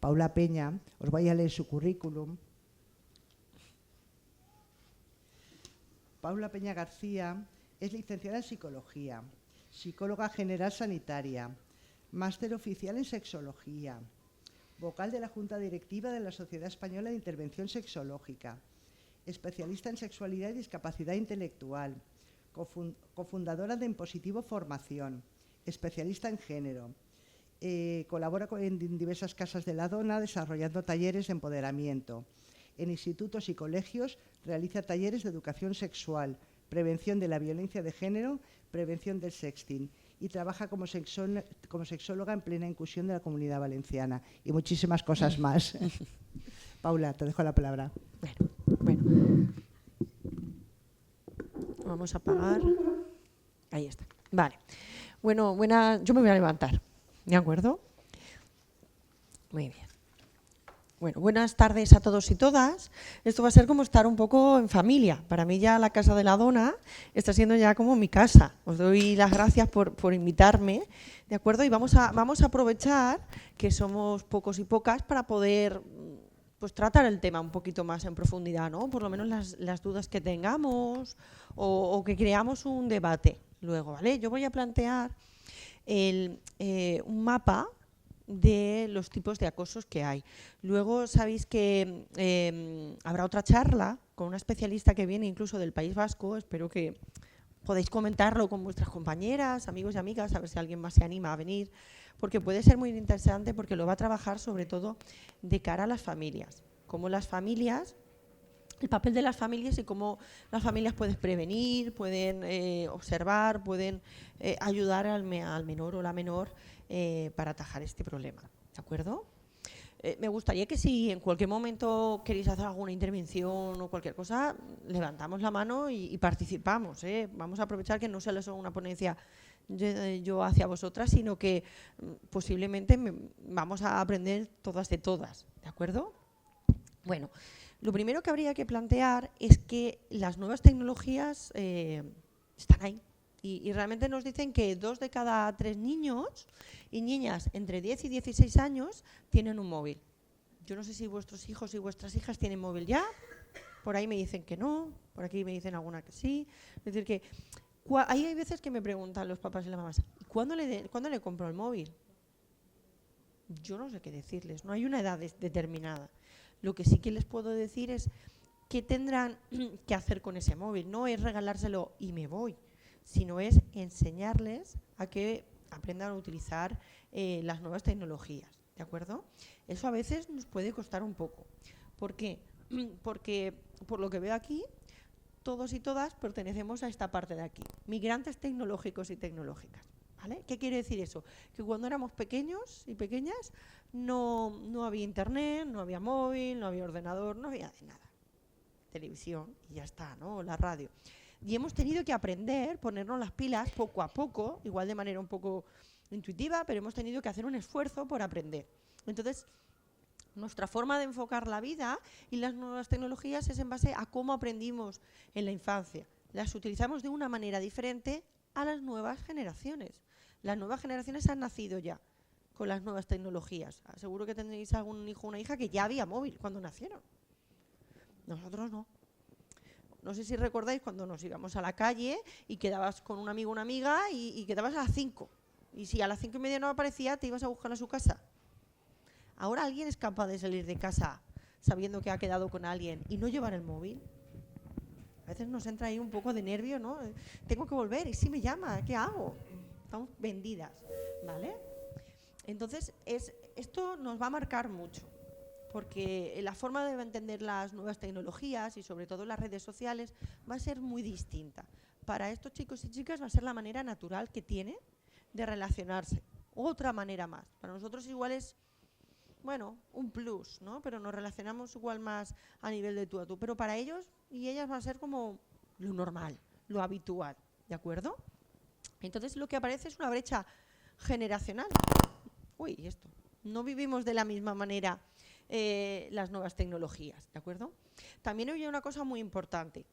Paula Peña. Os voy a leer su currículum. Paula Peña García es licenciada en Psicología, psicóloga general sanitaria, máster oficial en Sexología, vocal de la Junta Directiva de la Sociedad Española de Intervención Sexológica, especialista en sexualidad y discapacidad intelectual, cofundadora de Impositivo Formación, especialista en género. Colabora en diversas casas de la dona desarrollando talleres de empoderamiento. En institutos y colegios realiza talleres de educación sexual, prevención de la violencia de género, prevención del sexting y trabaja como sexóloga en plena inclusión de la Comunidad Valenciana y muchísimas cosas más. Paula, te dejo la palabra. Bueno. Vamos a apagar. Ahí está. Vale. Bueno, yo me voy a levantar. ¿De acuerdo? Muy bien. Bueno, buenas tardes a todos y todas. Esto va a ser como estar un poco en familia. Para mí ya la Casa de la Dona está siendo ya como mi casa. Os doy las gracias por invitarme, ¿de acuerdo? Y vamos a aprovechar que somos pocos y pocas para poder pues tratar el tema un poquito más en profundidad, ¿no? Por lo menos las dudas que tengamos o que creamos un debate luego, ¿vale? Yo voy a plantear un mapa de los tipos de acosos que hay. Luego sabéis que habrá otra charla con una especialista que viene incluso del País Vasco. Espero que podáis comentarlo con vuestras compañeras, amigos y amigas, a ver si alguien más se anima a venir, porque puede ser muy interesante porque lo va a trabajar sobre todo de cara a las familias. Cómo las familias, el papel de las familias y cómo las familias pueden prevenir, pueden observar, pueden ayudar al menor o la menor para atajar este problema, ¿de acuerdo? Me gustaría que si en cualquier momento queréis hacer alguna intervención o cualquier cosa, levantamos la mano y participamos, ¿eh? Vamos a aprovechar que no sea solo una ponencia yo hacia vosotras, sino que posiblemente vamos a aprender todas de todas, ¿de acuerdo? Bueno, lo primero que habría que plantear es que las nuevas tecnologías están ahí. Y realmente nos dicen que 2 de cada 3 niños y niñas entre 10 y 16 años tienen un móvil. Yo no sé si vuestros hijos y vuestras hijas tienen móvil ya. Por ahí me dicen que no, por aquí me dicen alguna que sí. Es decir, que hay veces que me preguntan los papás y las mamás, ¿cuándo le compro el móvil? Yo no sé qué decirles, no hay una edad determinada. Lo que sí que les puedo decir es qué tendrán que hacer con ese móvil. No es regalárselo y me voy, sino es enseñarles a que aprendan a utilizar las nuevas tecnologías, ¿de acuerdo? Eso a veces nos puede costar un poco. ¿Por qué? Porque, por lo que veo aquí, todos y todas pertenecemos a esta parte de aquí, migrantes tecnológicos y tecnológicas, ¿vale? ¿Qué quiere decir eso? Que cuando éramos pequeños y pequeñas no había internet, no había móvil, no había ordenador, no había de nada. Televisión y ya está, ¿no? La radio. Y hemos tenido que aprender, ponernos las pilas poco a poco, igual de manera un poco intuitiva, pero hemos tenido que hacer un esfuerzo por aprender. Entonces, nuestra forma de enfocar la vida y las nuevas tecnologías es en base a cómo aprendimos en la infancia. Las utilizamos de una manera diferente a las nuevas generaciones. Las nuevas generaciones han nacido ya con las nuevas tecnologías. Seguro que tendréis algún hijo o una hija que ya había móvil cuando nacieron. Nosotros no. No sé si recordáis cuando nos íbamos a la calle y quedabas con un amigo o una amiga y quedabas a las 5. Y si a las 5:30 no aparecía, te ibas a buscar a su casa. Ahora alguien es capaz de salir de casa sabiendo que ha quedado con alguien y no llevar el móvil. A veces nos entra ahí un poco de nervio, ¿no? Tengo que volver y si me llama, ¿qué hago? Estamos vendidas, ¿vale? Entonces, esto nos va a marcar mucho, porque la forma de entender las nuevas tecnologías y sobre todo las redes sociales va a ser muy distinta. Para estos chicos y chicas va a ser la manera natural que tienen de relacionarse. Otra manera más. Para nosotros igual es, bueno, un plus, ¿no? Pero nos relacionamos igual más a nivel de tú a tú. Pero para ellos y ellas va a ser como lo normal, lo habitual, ¿de acuerdo? Entonces lo que aparece es una brecha generacional. Uy, esto. No vivimos de la misma manera las nuevas tecnologías, ¿de acuerdo? También hay una cosa muy importante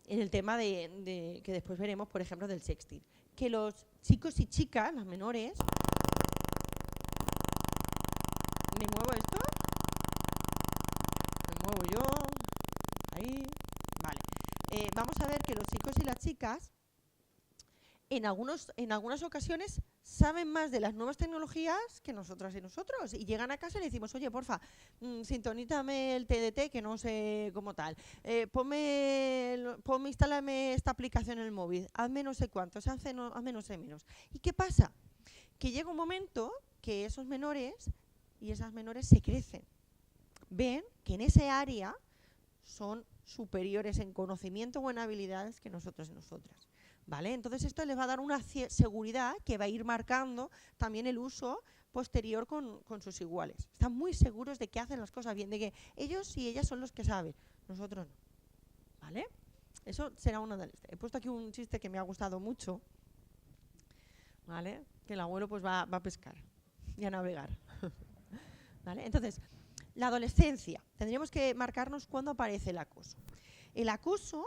en el tema de que después veremos, por ejemplo, del sexting, que los chicos y chicas, las menores, ¿me muevo esto? vamos a ver que los chicos y las chicas en algunas ocasiones saben más de las nuevas tecnologías que nosotras y nosotros. Y llegan a casa y le decimos, oye, porfa, sintonízame el TDT, que no sé cómo tal. Instálame esta aplicación en el móvil. Hazme no sé cuántos, hazme no sé menos. ¿Y qué pasa? Que llega un momento que esos menores y esas menores se crecen. Ven que en ese área son superiores en conocimiento o en habilidades que nosotros y nosotras. ¿Vale? Entonces esto les va a dar una seguridad que va a ir marcando también el uso posterior con sus iguales. Están muy seguros de que hacen las cosas bien, de que ellos y ellas son los que saben, nosotros no. ¿Vale? Eso será una de las... He puesto aquí un chiste que me ha gustado mucho, ¿vale? Que el abuelo pues va a pescar y a navegar. ¿Vale? Entonces, la adolescencia. Tendríamos que marcarnos cuándo aparece el acoso. El acoso,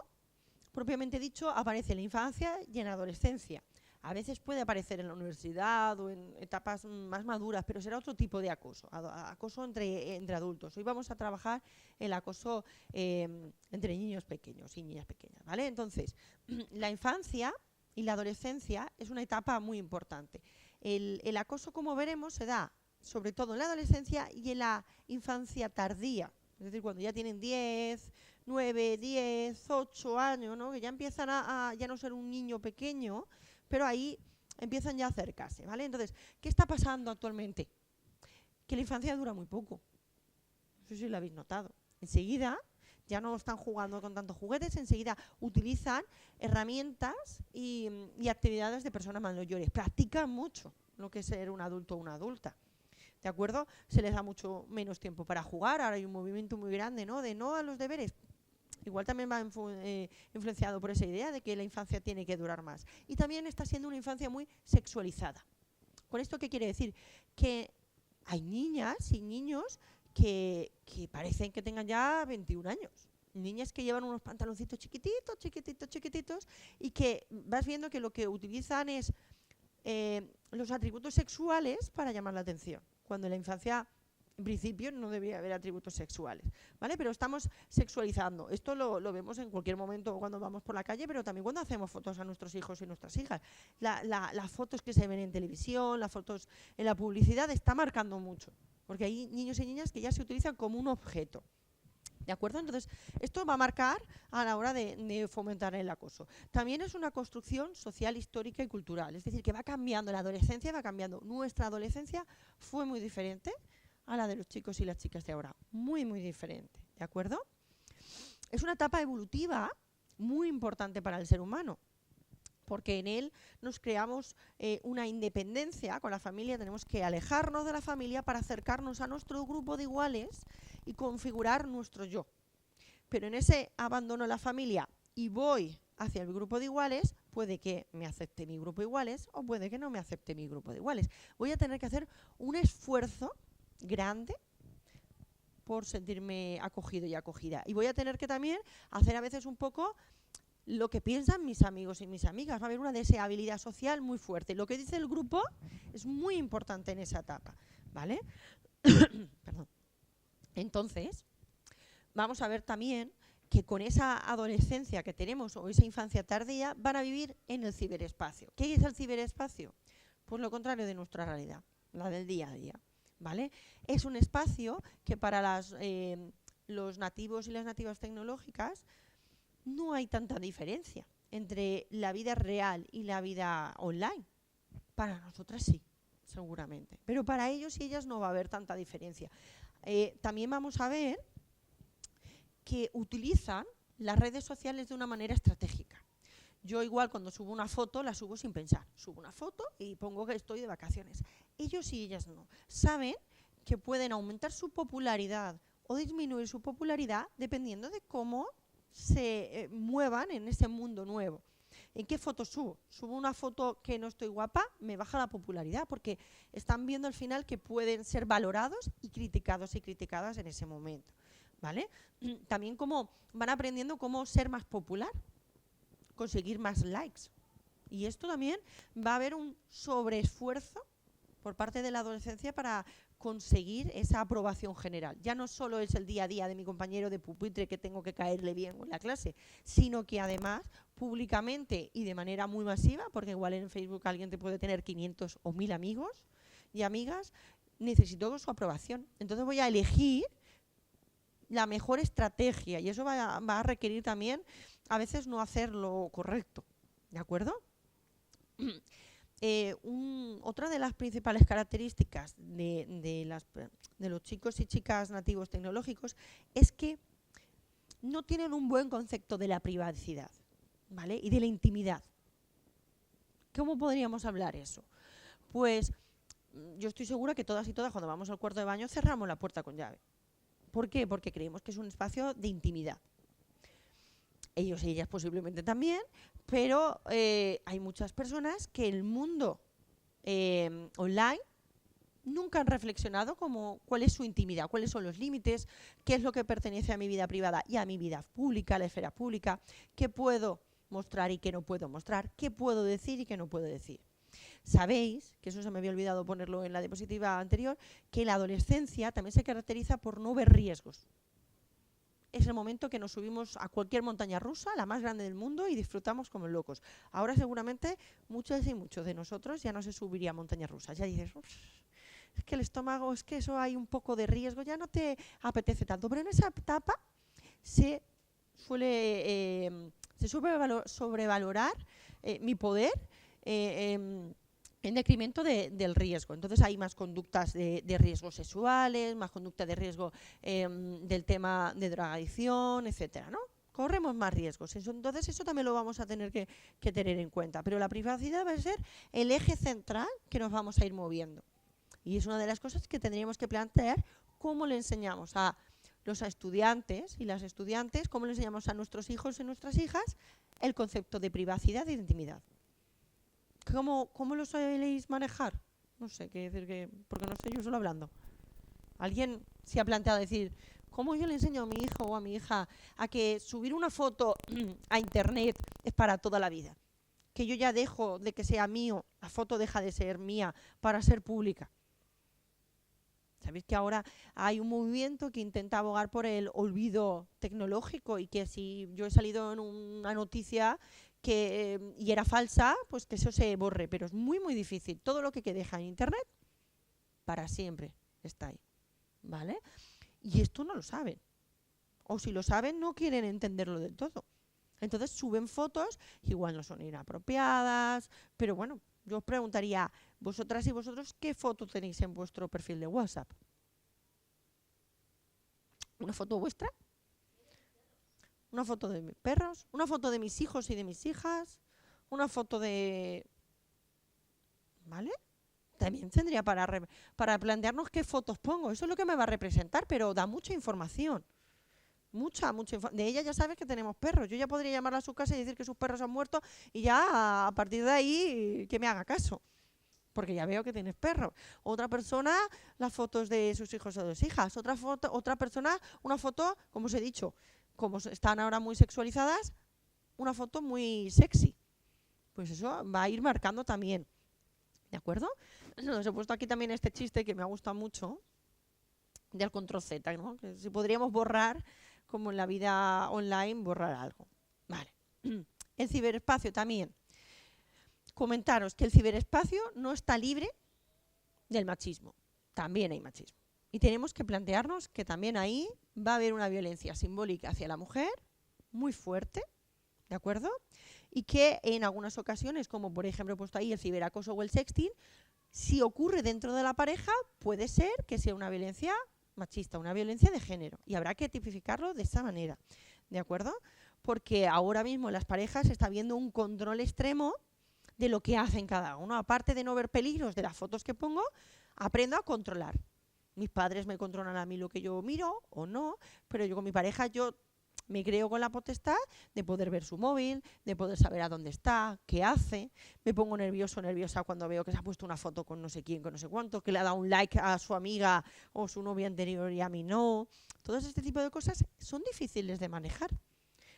propiamente dicho, aparece en la infancia y en la adolescencia. A veces puede aparecer en la universidad o en etapas más maduras, pero será otro tipo de acoso, acoso entre adultos. Hoy vamos a trabajar el acoso entre niños pequeños y niñas pequeñas, ¿vale? Entonces, la infancia y la adolescencia es una etapa muy importante. El acoso, como veremos, se da sobre todo en la adolescencia y en la infancia tardía. Es decir, cuando ya tienen 10, 9, 10, 8 años, ¿no? Que ya empiezan a ya no ser un niño pequeño, pero ahí empiezan ya a acercarse, ¿vale? Entonces, ¿qué está pasando actualmente? Que la infancia dura muy poco. No sé si lo habéis notado. Enseguida ya no están jugando con tantos juguetes, enseguida utilizan herramientas y actividades de personas mayores. Practican mucho lo que es ser un adulto o una adulta. ¿De acuerdo? Se les da mucho menos tiempo para jugar. Ahora hay un movimiento muy grande, ¿no? De no a los deberes. Igual también va influenciado por esa idea de que la infancia tiene que durar más. Y también está siendo una infancia muy sexualizada. ¿Con esto qué quiere decir? Que hay niñas y niños que parecen que tengan ya 21 años. Niñas que llevan unos pantaloncitos chiquititos, chiquititos, chiquititos, y que vas viendo que lo que utilizan es los atributos sexuales para llamar la atención. Cuando en la infancia, en principio, no debería haber atributos sexuales, ¿vale? Pero estamos sexualizando. Esto lo vemos en cualquier momento cuando vamos por la calle, pero también cuando hacemos fotos a nuestros hijos y nuestras hijas. Las fotos que se ven en televisión, las fotos en la publicidad, está marcando mucho. Porque hay niños y niñas que ya se utilizan como un objeto. ¿De acuerdo? Entonces, esto va a marcar a la hora de fomentar el acoso. También es una construcción social, histórica y cultural. Es decir, que va cambiando, la adolescencia va cambiando. Nuestra adolescencia fue muy diferente a la de los chicos y las chicas de ahora. Muy, muy diferente. ¿De acuerdo? Es una etapa evolutiva muy importante para el ser humano, porque en él nos creamos una independencia con la familia. Tenemos que alejarnos de la familia para acercarnos a nuestro grupo de iguales y configurar nuestro yo. Pero en ese abandono de la familia y voy hacia el grupo de iguales, puede que me acepte mi grupo de iguales o puede que no me acepte mi grupo de iguales. Voy a tener que hacer un esfuerzo grande por sentirme acogido y acogida. Y voy a tener que también hacer a veces un poco lo que piensan mis amigos y mis amigas. Va a haber una deseabilidad social muy fuerte. Lo que dice el grupo es muy importante en esa etapa, ¿vale? Perdón. Entonces, vamos a ver también que con esa adolescencia que tenemos o esa infancia tardía van a vivir en el ciberespacio. ¿Qué es el ciberespacio? Pues lo contrario de nuestra realidad, la del día a día, ¿vale? Es un espacio que para los nativos y las nativas tecnológicas no hay tanta diferencia entre la vida real y la vida online. Para nosotras sí, seguramente. Pero para ellos y ellas no va a haber tanta diferencia. También vamos a ver que utilizan las redes sociales de una manera estratégica. Yo igual cuando subo una foto la subo sin pensar. Subo una foto y pongo que estoy de vacaciones. Ellos y ellas no. Saben que pueden aumentar su popularidad o disminuir su popularidad dependiendo de cómo se muevan en ese mundo nuevo. ¿En qué foto subo? Subo una foto que no estoy guapa, me baja la popularidad porque están viendo al final que pueden ser valorados y criticados y criticadas en ese momento, ¿vale? También como van aprendiendo cómo ser más popular, conseguir más likes. Y esto también va a haber un sobreesfuerzo por parte de la adolescencia para conseguir esa aprobación general. Ya no solo es el día a día de mi compañero de pupitre que tengo que caerle bien en la clase, sino que además públicamente y de manera muy masiva, porque igual en Facebook alguien te puede tener 500 o 1000 amigos y amigas, necesito su aprobación. Entonces voy a elegir la mejor estrategia y eso va a requerir también a veces no hacer lo correcto, ¿de acuerdo? Otra de las principales características de los chicos y chicas nativos tecnológicos es que no tienen un buen concepto de la privacidad, ¿vale? Y de la intimidad. ¿Cómo podríamos hablar eso? Pues yo estoy segura que todas y todas cuando vamos al cuarto de baño cerramos la puerta con llave. ¿Por qué? Porque creemos que es un espacio de intimidad. Ellos y ellas posiblemente también, pero hay muchas personas que el mundo online nunca han reflexionado como cuál es su intimidad, cuáles son los límites, qué es lo que pertenece a mi vida privada y a mi vida pública, a la esfera pública, qué puedo mostrar y qué no puedo mostrar, qué puedo decir y qué no puedo decir. Sabéis, que eso se me había olvidado ponerlo en la diapositiva anterior, que la adolescencia también se caracteriza por no ver riesgos. Es el momento que nos subimos a cualquier montaña rusa, la más grande del mundo, y disfrutamos como locos. Ahora seguramente muchas y muchos de nosotros ya no se subiría a montañas rusas. Ya dices, es que el estómago, es que eso hay un poco de riesgo, ya no te apetece tanto. Pero en esa etapa se suele sobrevalorar mi poder en detrimento del riesgo. Entonces hay más conductas de riesgos sexuales, más conductas de riesgo del tema de drogadicción, etcétera, ¿no? Corremos más riesgos. Entonces eso también lo vamos a tener que tener en cuenta. Pero la privacidad va a ser el eje central que nos vamos a ir moviendo. Y es una de las cosas que tendríamos que plantear cómo le enseñamos a los estudiantes y las estudiantes, cómo le enseñamos a nuestros hijos y nuestras hijas el concepto de privacidad e de intimidad. ¿Cómo lo soléis manejar? No sé qué decir, porque no estoy yo solo hablando. ¿Alguien se ha planteado decir, cómo yo le enseño a mi hijo o a mi hija a que subir una foto a internet es para toda la vida? Que yo ya dejo de que sea mío, la foto deja de ser mía para ser pública. Sabéis que ahora hay un movimiento que intenta abogar por el olvido tecnológico y que si yo he salido en una noticia y era falsa, pues que eso se borre, pero es muy muy difícil. Todo lo que deja en internet para siempre está ahí, ¿vale? Y esto no lo saben, o si lo saben no quieren entenderlo del todo. Entonces suben fotos, igual no son inapropiadas, pero bueno, yo os preguntaría, vosotras y vosotros, ¿qué foto tenéis en vuestro perfil de WhatsApp? ¿Una foto vuestra? Una foto de mis perros, una foto de mis hijos y de mis hijas, una foto de... ¿Vale? También tendría para plantearnos qué fotos pongo. Eso es lo que me va a representar, pero da mucha información. Mucha información. De ella ya sabes que tenemos perros. Yo ya podría llamarla a su casa y decir que sus perros han muerto y ya a partir de ahí que me haga caso. Porque ya veo que tienes perros. Otra persona, las fotos de sus hijos o de sus hijas. Otra persona, una foto, como os he dicho, como están ahora muy sexualizadas, una foto muy sexy. Pues eso va a ir marcando también. ¿De acuerdo? Os he puesto aquí también este chiste que me ha gustado mucho, del control Z, ¿no? Que si podríamos borrar, como en la vida online, borrar algo. Vale. El ciberespacio también. Comentaros que el ciberespacio no está libre del machismo. También hay machismo. Y tenemos que plantearnos que también ahí va a haber una violencia simbólica hacia la mujer muy fuerte, ¿de acuerdo? Y que en algunas ocasiones, como por ejemplo he puesto ahí el ciberacoso o el sexting, si ocurre dentro de la pareja, puede ser que sea una violencia machista, una violencia de género. Y habrá que tipificarlo de esa manera, ¿de acuerdo? Porque ahora mismo en las parejas se está viendo un control extremo de lo que hacen cada uno. Aparte de no ver peligros de las fotos que pongo, aprendo a controlar. Mis padres me controlan a mí lo que yo miro o no, pero yo con mi pareja yo me creo con la potestad de poder ver su móvil, de poder saber a dónde está, qué hace. Me pongo nerviosa cuando veo que se ha puesto una foto con no sé quién, con no sé cuánto, que le ha dado un like a su amiga o su novia anterior y a mí no. Todo este tipo de cosas son difíciles de manejar.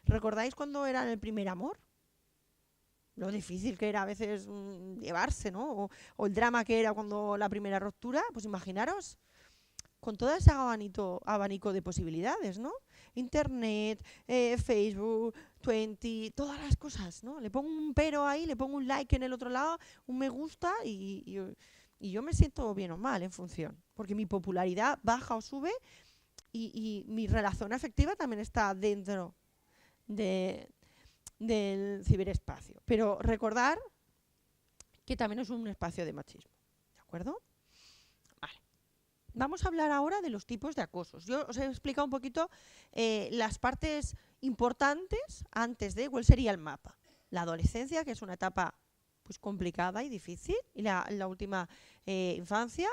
¿Recordáis cuando era el primer amor? Lo difícil que era a veces llevarse, ¿no? O el drama que era cuando la primera ruptura, pues imaginaros con todo ese abanico de posibilidades, ¿no? Internet, Facebook, Twenty, todas las cosas, ¿no? Le pongo un pero ahí, le pongo un like en el otro lado, un me gusta y yo me siento bien o mal en función, porque mi popularidad baja o sube y mi relación afectiva también está dentro del ciberespacio. Pero recordar que también es un espacio de machismo, ¿de acuerdo? Vale. Vamos a hablar ahora de los tipos de acosos. Yo os he explicado un poquito las partes importantes antes de cuál sería el mapa. La adolescencia, que es una etapa pues complicada y difícil, y la última infancia.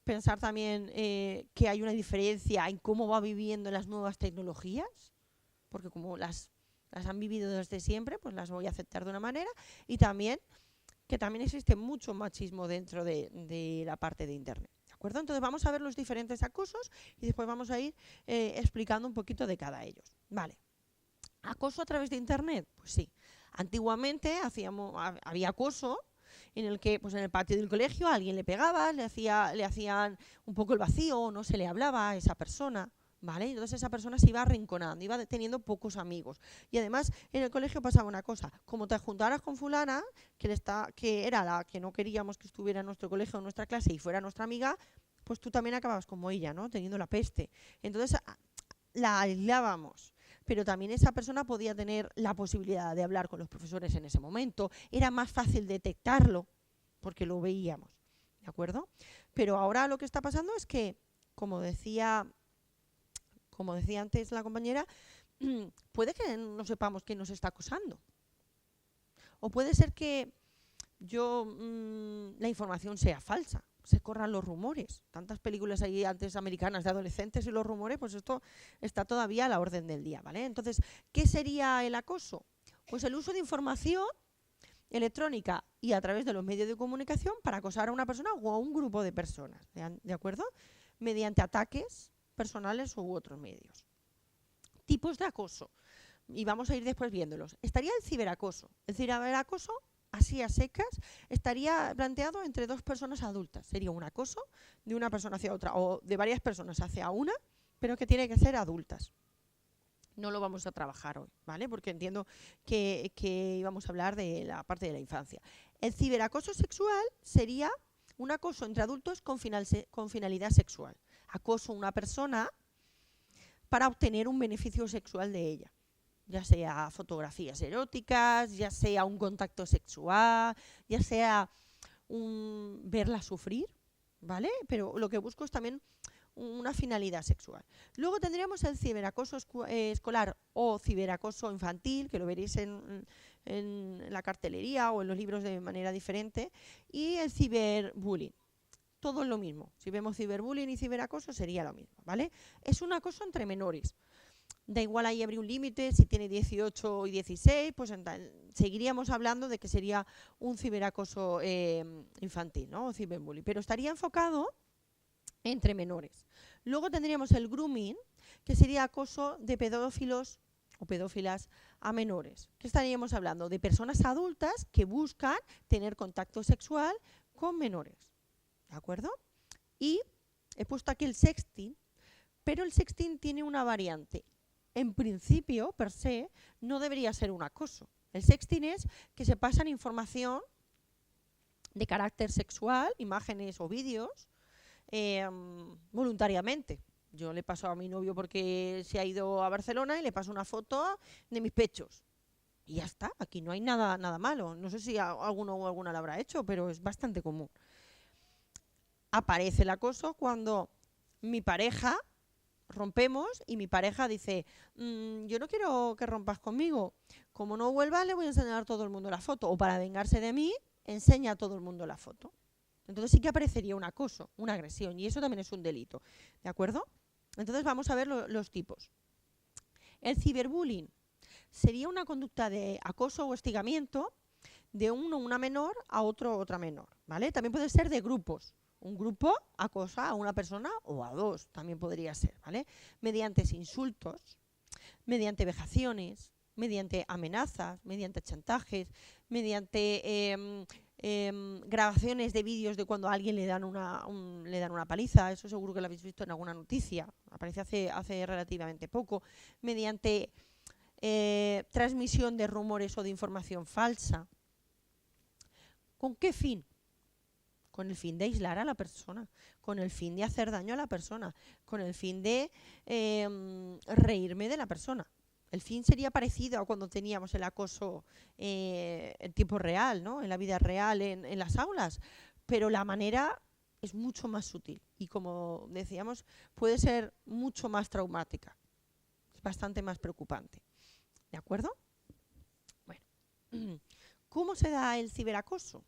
Pensar también que hay una diferencia en cómo va viviendo las nuevas tecnologías, porque como las han vivido desde siempre, pues las voy a aceptar de una manera, y también que también existe mucho machismo dentro de la parte de Internet. ¿De acuerdo? Entonces vamos a ver los diferentes acosos y después vamos a ir explicando un poquito de cada ellos. Vale. ¿Acoso a través de Internet? Pues sí. Antiguamente había acoso en el que pues en el patio del colegio a alguien le pegaba, le hacían un poco el vacío, no se le hablaba a esa persona, ¿vale? Entonces esa persona se iba arrinconando, iba teniendo pocos amigos. Y además en el colegio pasaba una cosa, como te juntaras con fulana, que era la que no queríamos que estuviera en nuestro colegio o en nuestra clase y fuera nuestra amiga, pues tú también acababas como ella, ¿no? Teniendo la peste. Entonces la aislábamos. Pero también esa persona podía tener la posibilidad de hablar con los profesores en ese momento. Era más fácil detectarlo porque lo veíamos, ¿de acuerdo? Pero ahora lo que está pasando es que, como decía antes la compañera, puede que no sepamos quién nos está acosando. O puede ser que la información sea falsa, se corran los rumores. Tantas películas ahí antes americanas de adolescentes y los rumores, pues esto está todavía a la orden del día, ¿vale? Entonces, ¿qué sería el acoso? Pues el uso de información electrónica y a través de los medios de comunicación para acosar a una persona o a un grupo de personas, ¿de acuerdo? Mediante ataques personales u otros medios. Tipos de acoso. Y vamos a ir después viéndolos. Estaría el ciberacoso. El ciberacoso, así a secas, estaría planteado entre dos personas adultas. Sería un acoso de una persona hacia otra o de varias personas hacia una, pero que tiene que ser adultas. No lo vamos a trabajar hoy, ¿vale? Porque entiendo que íbamos a hablar de la parte de la infancia. El ciberacoso sexual sería un acoso entre adultos con finalidad sexual. Acoso a una persona para obtener un beneficio sexual de ella. Ya sea fotografías eróticas, ya sea un contacto sexual, ya sea verla sufrir, ¿vale? Pero lo que busco es también una finalidad sexual. Luego tendríamos el ciberacoso escolar o ciberacoso infantil, que lo veréis en la cartelería o en los libros de manera diferente, y el ciberbullying. Todo es lo mismo. Si vemos ciberbullying y ciberacoso sería lo mismo, ¿vale? Es un acoso entre menores. Da igual, ahí habría un límite, si tiene 18 y 16, pues seguiríamos hablando de que sería un ciberacoso infantil, ¿no? O ciberbullying, pero estaría enfocado entre menores. Luego tendríamos el grooming, que sería acoso de pedófilos o pedófilas a menores. ¿Qué estaríamos hablando? De personas adultas que buscan tener contacto sexual con menores, ¿de acuerdo? Y he puesto aquí el sexting, pero el sexting tiene una variante. En principio, per se, no debería ser un acoso. El sexting es que se pasan información de carácter sexual, imágenes o vídeos, voluntariamente. Yo le paso a mi novio porque se ha ido a Barcelona y le paso una foto de mis pechos. Y ya está, aquí no hay nada malo. No sé si alguno o alguna lo habrá hecho, pero es bastante común. Aparece el acoso cuando mi pareja rompemos y mi pareja dice, yo no quiero que rompas conmigo, como no vuelvas le voy a enseñar a todo el mundo la foto, o para vengarse de mí enseña a todo el mundo la foto. Entonces sí que aparecería un acoso, una agresión, y eso también es un delito, ¿de acuerdo? Entonces vamos a ver los tipos. El ciberbullying sería una conducta de acoso o hostigamiento de una menor a otra menor, ¿vale? También puede ser de grupos. Un grupo acosa a una persona o a dos, también podría ser, ¿vale? Mediante insultos, mediante vejaciones, mediante amenazas, mediante chantajes, mediante grabaciones de vídeos de cuando a alguien le dan una paliza, eso seguro que lo habéis visto en alguna noticia, aparece hace relativamente poco, mediante transmisión de rumores o de información falsa. ¿Con qué fin? Con el fin de aislar a la persona, con el fin de hacer daño a la persona, con el fin de reírme de la persona. El fin sería parecido a cuando teníamos el acoso en tiempo real, ¿no? En la vida real, en las aulas, pero la manera es mucho más sutil y, como decíamos, puede ser mucho más traumática, es bastante más preocupante. ¿De acuerdo? Bueno, ¿cómo se da el ciberacoso?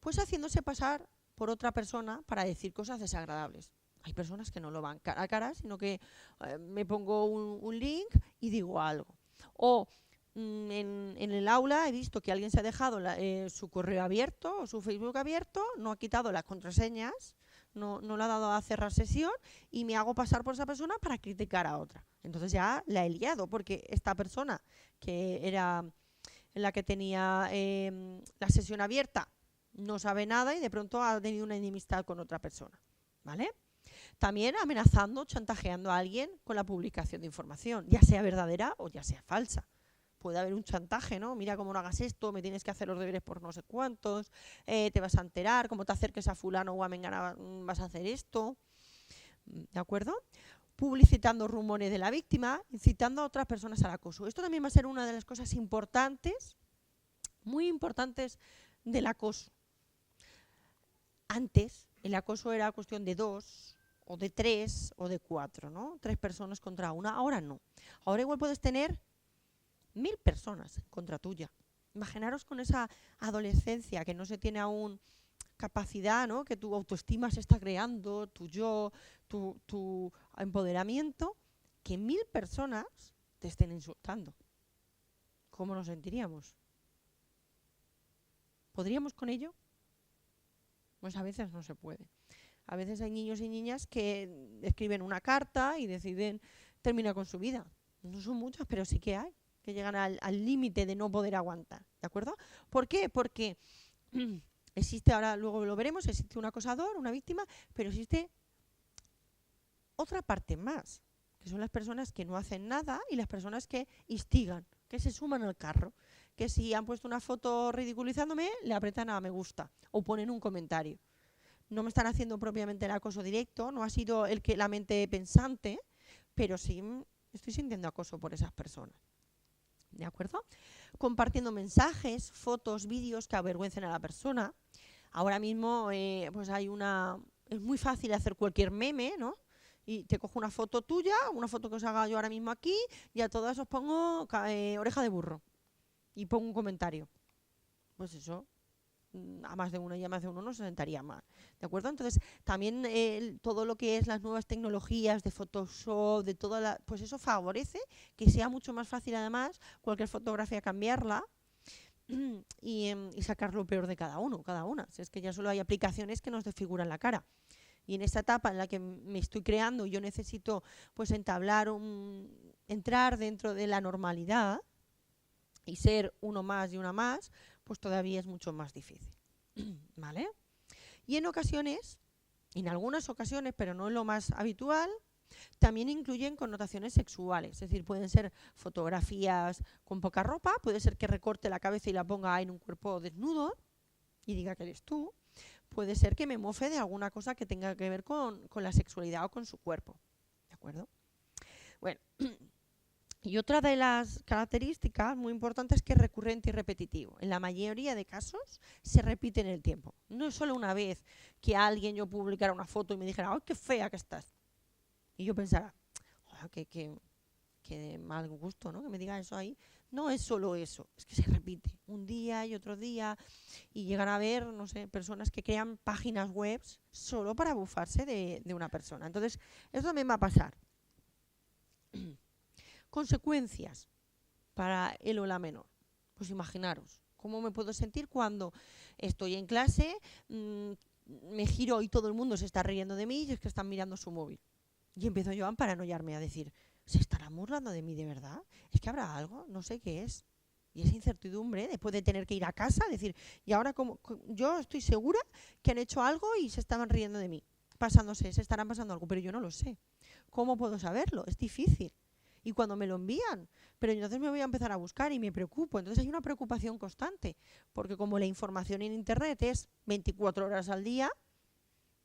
Pues haciéndose pasar por otra persona para decir cosas desagradables. Hay personas que no lo van cara a cara, sino que me pongo un link y digo algo. O en el aula he visto que alguien se ha dejado su correo abierto o su Facebook abierto, no ha quitado las contraseñas, no le ha dado a cerrar sesión y me hago pasar por esa persona para criticar a otra. Entonces ya la he liado, porque esta persona que era la que tenía la sesión abierta no sabe nada y de pronto ha tenido una enemistad con otra persona, ¿vale? También amenazando, chantajeando a alguien con la publicación de información, ya sea verdadera o ya sea falsa. Puede haber un chantaje, ¿no? Mira, cómo no hagas esto, me tienes que hacer los deberes por no sé cuántos, te vas a enterar, como te acerques a fulano o a mengana vas a hacer esto, ¿de acuerdo? Publicitando rumores de la víctima, incitando a otras personas al acoso. Esto también va a ser una de las cosas importantes, muy importantes del acoso. Antes, el acoso era cuestión de 2 o de 3 o de 4, ¿no? 3 personas contra una. Ahora no. Ahora igual puedes tener 1000 personas contra tuya. Imaginaros con esa adolescencia que no se tiene aún capacidad, ¿no? Que tu autoestima se está creando, tu yo, tu empoderamiento, que 1000 personas te estén insultando. ¿Cómo nos sentiríamos? ¿Podríamos con ello? Pues a veces no se puede. A veces hay niños y niñas que escriben una carta y deciden terminar con su vida. No son muchas, pero sí que hay, que llegan al límite de no poder aguantar. ¿De acuerdo? ¿Por qué? Porque existe, ahora luego lo veremos, existe un acosador, una víctima, pero existe otra parte más, que son las personas que no hacen nada y las personas que instigan, que se suman al carro, que si han puesto una foto ridiculizándome, le apretan a me gusta o ponen un comentario. No me están haciendo propiamente el acoso directo, no ha sido la mente pensante, pero sí estoy sintiendo acoso por esas personas. ¿De acuerdo? Compartiendo mensajes, fotos, vídeos que avergüencen a la persona. Ahora mismo pues es muy fácil hacer cualquier meme, ¿no? Y te cojo una foto tuya, una foto que os haga yo ahora mismo aquí, y a todas os pongo oreja de burro. Y pongo un comentario. Pues eso, a más de una y a más de uno no se sentaría mal. ¿De acuerdo? Entonces, también todo lo que es las nuevas tecnologías de Photoshop, de toda pues eso favorece que sea mucho más fácil, además, cualquier fotografía cambiarla y sacar lo peor de cada una. Si es que ya solo hay aplicaciones que nos desfiguran la cara. Y en esta etapa en la que me estoy creando, yo necesito pues entrar dentro de la normalidad y ser uno más y una más, pues todavía es mucho más difícil. ¿Vale? Y en algunas ocasiones, pero no es lo más habitual, también incluyen connotaciones sexuales. Es decir, pueden ser fotografías con poca ropa, puede ser que recorte la cabeza y la ponga en un cuerpo desnudo y diga que eres tú. Puede ser que me mofe de alguna cosa que tenga que ver con la sexualidad o con su cuerpo. ¿De acuerdo? Bueno, y otra de las características muy importantes es que es recurrente y repetitivo. En la mayoría de casos se repite en el tiempo. No es solo una vez que yo publicara una foto y me dijera, ¡ay, qué fea que estás! Y yo pensara, oh, qué de mal gusto, ¿no? Que me diga eso ahí. No es solo eso, es que se repite un día y otro día y llegan a ver, no sé, personas que crean páginas web solo para bufarse de una persona. Entonces, eso también va a pasar. Consecuencias para el o la menor. Pues imaginaros, ¿cómo me puedo sentir cuando estoy en clase, me giro y todo el mundo se está riendo de mí y es que están mirando su móvil? Y empiezo yo a paranoiarme, a decir, ¿se estarán burlando de mí de verdad? ¿Es que habrá algo? No sé qué es. Y esa incertidumbre, después de tener que ir a casa, decir, y ahora yo estoy segura que han hecho algo y se estaban riendo de mí, se estarán pasando algo, pero yo no lo sé. ¿Cómo puedo saberlo? Es difícil. Y cuando me lo envían, pero entonces me voy a empezar a buscar y me preocupo. Entonces hay una preocupación constante, porque como la información en Internet es 24 horas al día,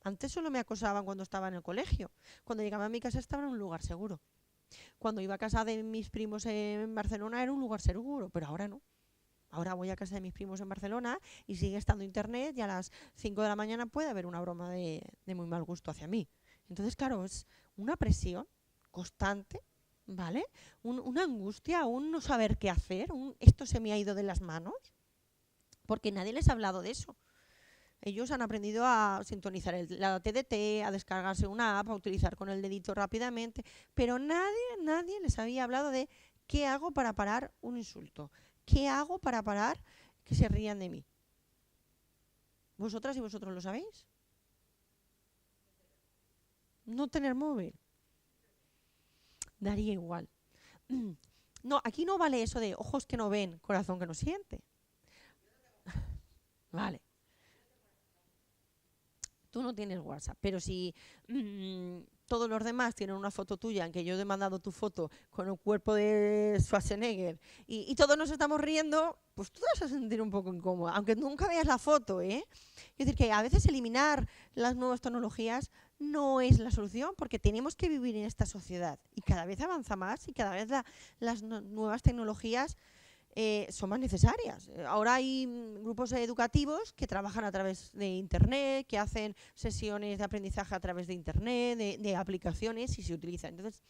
antes solo me acosaban cuando estaba en el colegio. Cuando llegaba a mi casa estaba en un lugar seguro. Cuando iba a casa de mis primos en Barcelona era un lugar seguro, pero ahora no. Ahora voy a casa de mis primos en Barcelona y sigue estando Internet y a las 5 de la mañana puede haber una broma de muy mal gusto hacia mí. Entonces, claro, es una presión constante, ¿vale? Una angustia, un no saber qué hacer, esto se me ha ido de las manos, porque nadie les ha hablado de eso. Ellos han aprendido a sintonizar la TDT, a descargarse una app, a utilizar con el dedito rápidamente, pero nadie les había hablado de qué hago para parar un insulto, qué hago para parar que se rían de mí. ¿Vosotras y vosotros lo sabéis? No tener móvil. Daría igual. No, aquí no vale eso de ojos que no ven, corazón que no siente. Vale. Tú no tienes WhatsApp, pero si todos los demás tienen una foto tuya en que yo he mandado tu foto con el cuerpo de Schwarzenegger y todos nos estamos riendo, pues tú te vas a sentir un poco incómoda, aunque nunca veas la foto, ¿eh? Es decir, que a veces eliminar las nuevas tecnologías no es la solución, porque tenemos que vivir en esta sociedad y cada vez avanza más y cada vez las nuevas tecnologías son más necesarias. Ahora hay grupos educativos que trabajan a través de Internet, que hacen sesiones de aprendizaje a través de Internet, de aplicaciones y se utilizan. Entonces,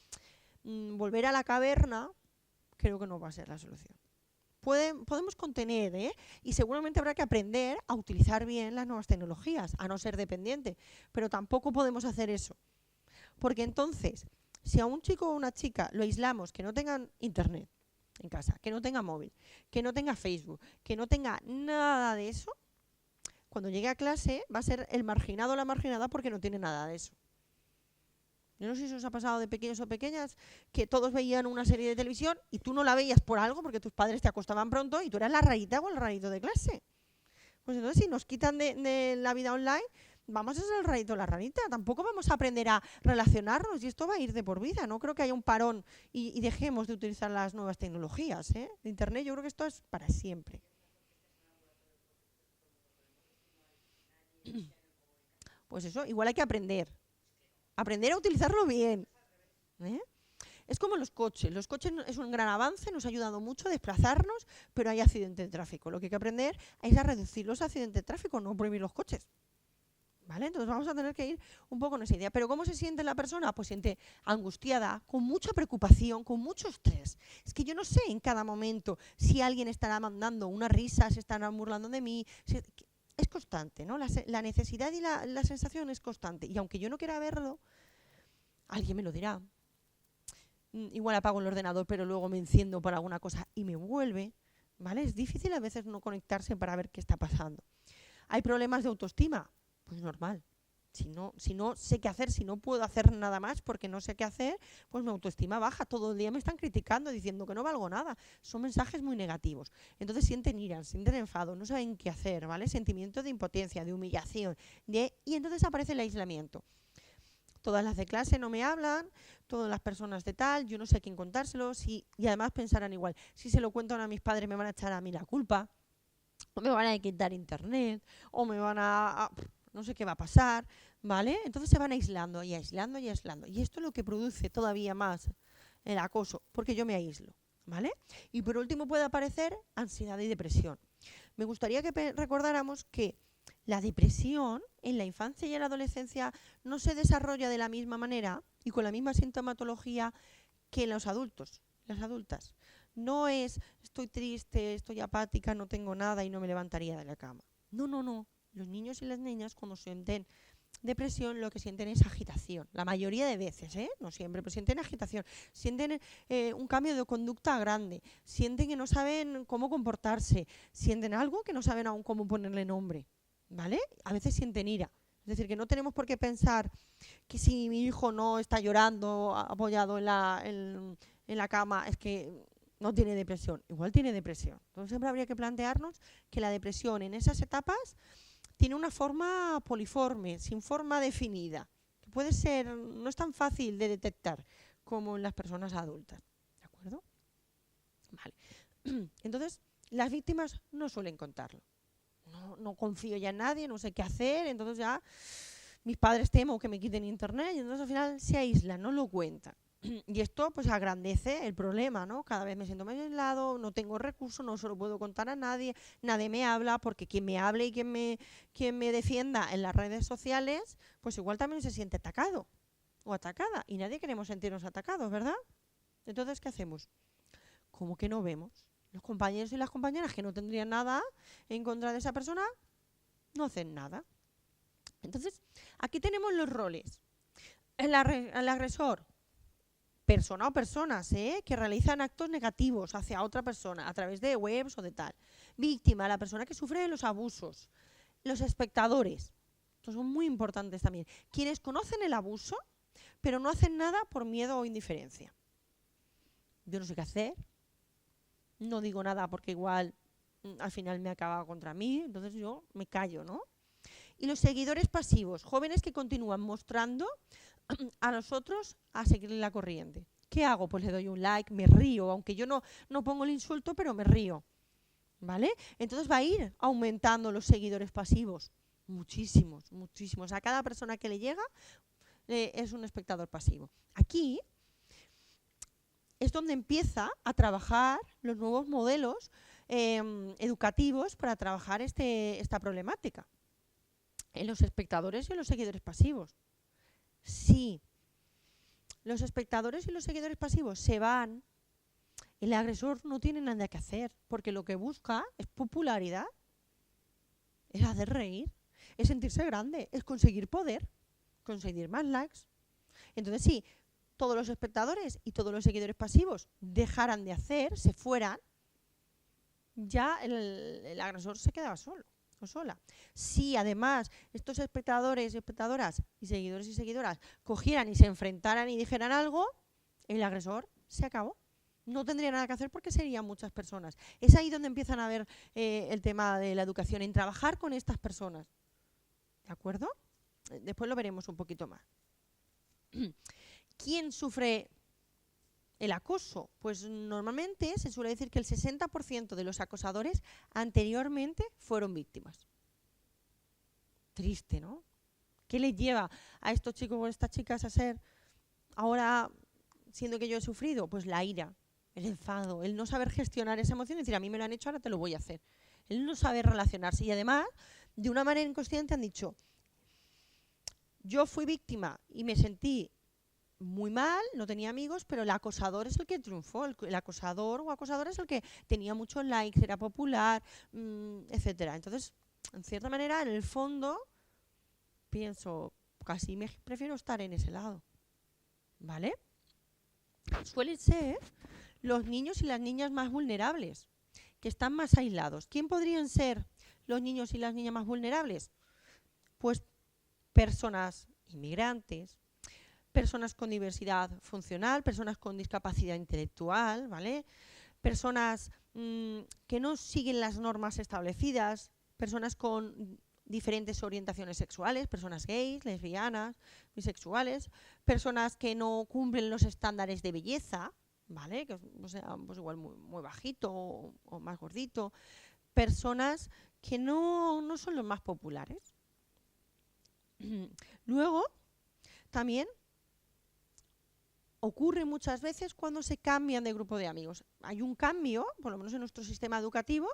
volver a la caverna creo que no va a ser la solución. Podemos contener, y seguramente habrá que aprender a utilizar bien las nuevas tecnologías, a no ser dependiente, pero tampoco podemos hacer eso. Porque entonces, si a un chico o una chica lo aislamos que no tengan Internet en casa, que no tenga móvil, que no tenga Facebook, que no tenga nada de eso, cuando llegue a clase va a ser el marginado o la marginada porque no tiene nada de eso. Yo no sé si os ha pasado de pequeños o pequeñas que todos veían una serie de televisión y tú no la veías por algo porque tus padres te acostaban pronto y tú eras la rarita o el rarito de clase. Pues entonces si nos quitan de la vida online, vamos a ser el rarito o la rarita. Tampoco vamos a aprender a relacionarnos y esto va a ir de por vida. No creo que haya un parón y dejemos de utilizar las nuevas tecnologías, de Internet. Yo creo que esto es para siempre. Pues eso, igual hay que aprender a utilizarlo bien. Es como los coches. Los coches es un gran avance, nos ha ayudado mucho a desplazarnos, pero hay accidentes de tráfico. Lo que hay que aprender es a reducir los accidentes de tráfico, no prohibir los coches. ¿Vale? Entonces vamos a tener que ir un poco en esa idea. ¿Pero cómo se siente la persona? Pues siente angustiada, con mucha preocupación, con mucho estrés. Es que yo no sé en cada momento si alguien estará mandando una risa, se estarán burlando de mí. Es constante, ¿no? La necesidad y la sensación es constante. Y aunque yo no quiera verlo, alguien me lo dirá. Igual apago el ordenador, pero luego me enciendo por alguna cosa y me vuelve. ¿Vale? Es difícil a veces no conectarse para ver qué está pasando. ¿Hay problemas de autoestima? Pues normal. Si no sé qué hacer, si no puedo hacer nada más porque no sé qué hacer, pues mi autoestima baja. Todo el día me están criticando, diciendo que no valgo nada. Son mensajes muy negativos. Entonces sienten ira, sienten enfado, no saben qué hacer, ¿vale? Sentimiento de impotencia, de humillación. Y entonces aparece el aislamiento. Todas las de clase no me hablan, todas las personas de tal, yo no sé a quién contárselo. Y además pensarán igual, si se lo cuento a mis padres me van a echar a mí la culpa, o me van a quitar Internet, o me van no sé qué va a pasar, ¿vale? Entonces se van aislando y aislando y aislando. Y esto es lo que produce todavía más el acoso, porque yo me aíslo, ¿vale? Y por último puede aparecer ansiedad y depresión. Me gustaría que recordáramos que la depresión en la infancia y en la adolescencia no se desarrolla de la misma manera y con la misma sintomatología que en los adultos, las adultas. No es estoy triste, estoy apática, no tengo nada y no me levantaría de la cama. No. Los niños y las niñas cuando sienten depresión lo que sienten es agitación. La mayoría de veces, no siempre, pero sienten agitación. Sienten un cambio de conducta grande. Sienten que no saben cómo comportarse. Sienten algo que no saben aún cómo ponerle nombre. ¿Vale? A veces sienten ira. Es decir, que no tenemos por qué pensar que si mi hijo no está llorando apoyado en la cama es que no tiene depresión, igual tiene depresión. Entonces siempre habría que plantearnos que la depresión en esas etapas tiene una forma poliforme, sin forma definida, que puede ser, no es tan fácil de detectar como en las personas adultas. ¿De acuerdo? Vale. Entonces, las víctimas no suelen contarlo. No confío ya en nadie, no sé qué hacer, entonces ya mis padres temo que me quiten internet y entonces al final se aíslan, no lo cuentan. Y esto pues agrandece el problema, ¿no? Cada vez me siento más aislado, no tengo recursos, no se lo puedo contar a nadie, nadie me habla, porque quien me hable y quien me defienda en las redes sociales, pues igual también se siente atacado o atacada. Y nadie queremos sentirnos atacados, ¿verdad? Entonces, ¿qué hacemos? Como que no vemos. Los compañeros y las compañeras que no tendrían nada en contra de esa persona, no hacen nada. Entonces, aquí tenemos los roles. El agresor, persona o personas que realizan actos negativos hacia otra persona a través de webs o de tal. Víctima, la persona que sufre de los abusos. Los espectadores, estos son muy importantes también. Quienes conocen el abuso, pero no hacen nada por miedo o indiferencia. Yo no sé qué hacer, no digo nada porque igual al final me acaba contra mí, entonces yo me callo, ¿no? Y los seguidores pasivos, jóvenes que continúan mostrando a nosotros a seguir la corriente. ¿Qué hago? Pues le doy un like, me río, aunque yo no pongo el insulto, pero me río. ¿Vale? Entonces va a ir aumentando los seguidores pasivos. Muchísimos, muchísimos. A cada persona que le llega es un espectador pasivo. Aquí es donde empieza a trabajar los nuevos modelos educativos para trabajar esta problemática. En los espectadores y en los seguidores pasivos. Si los espectadores y los seguidores pasivos se van, el agresor no tiene nada que hacer, porque lo que busca es popularidad, es hacer reír, es sentirse grande, es conseguir poder, conseguir más likes. Entonces, si todos los espectadores y todos los seguidores pasivos dejaran de hacer, se fueran, ya el agresor se quedaba solo o sola. Si además estos espectadores y espectadoras y seguidoras cogieran y se enfrentaran y dijeran algo, el agresor se acabó. No tendría nada que hacer porque serían muchas personas. Es ahí donde empiezan a ver el tema de la educación, en trabajar con estas personas. ¿De acuerdo? Después lo veremos un poquito más. ¿Quién sufre el acoso? Pues normalmente se suele decir que el 60% de los acosadores anteriormente fueron víctimas. Triste, ¿no? ¿Qué les lleva a estos chicos o estas chicas a ser ahora, siendo que yo he sufrido? Pues la ira, el enfado, el no saber gestionar esa emoción y decir, a mí me lo han hecho, ahora te lo voy a hacer. El no saber relacionarse y además, de una manera inconsciente han dicho, yo fui víctima y me sentí muy mal, no tenía amigos, pero el acosador es el que triunfó, el acosador o acosadora es el que tenía muchos likes, era popular, etcétera. Entonces, en cierta manera, en el fondo, pienso, casi me prefiero estar en ese lado, ¿vale? Suelen ser los niños y las niñas más vulnerables, que están más aislados. ¿Quién podrían ser los niños y las niñas más vulnerables? Pues personas inmigrantes, personas con diversidad funcional, personas con discapacidad intelectual, ¿vale? Personas que no siguen las normas establecidas, personas con diferentes orientaciones sexuales, personas gays, lesbianas, bisexuales, personas que no cumplen los estándares de belleza, ¿vale? Que o sea, pues igual muy bajito o más gordito, personas que no son los más populares. Luego, también ocurre muchas veces cuando se cambian de grupo de amigos. Hay un cambio, por lo menos en nuestro sistema educativo,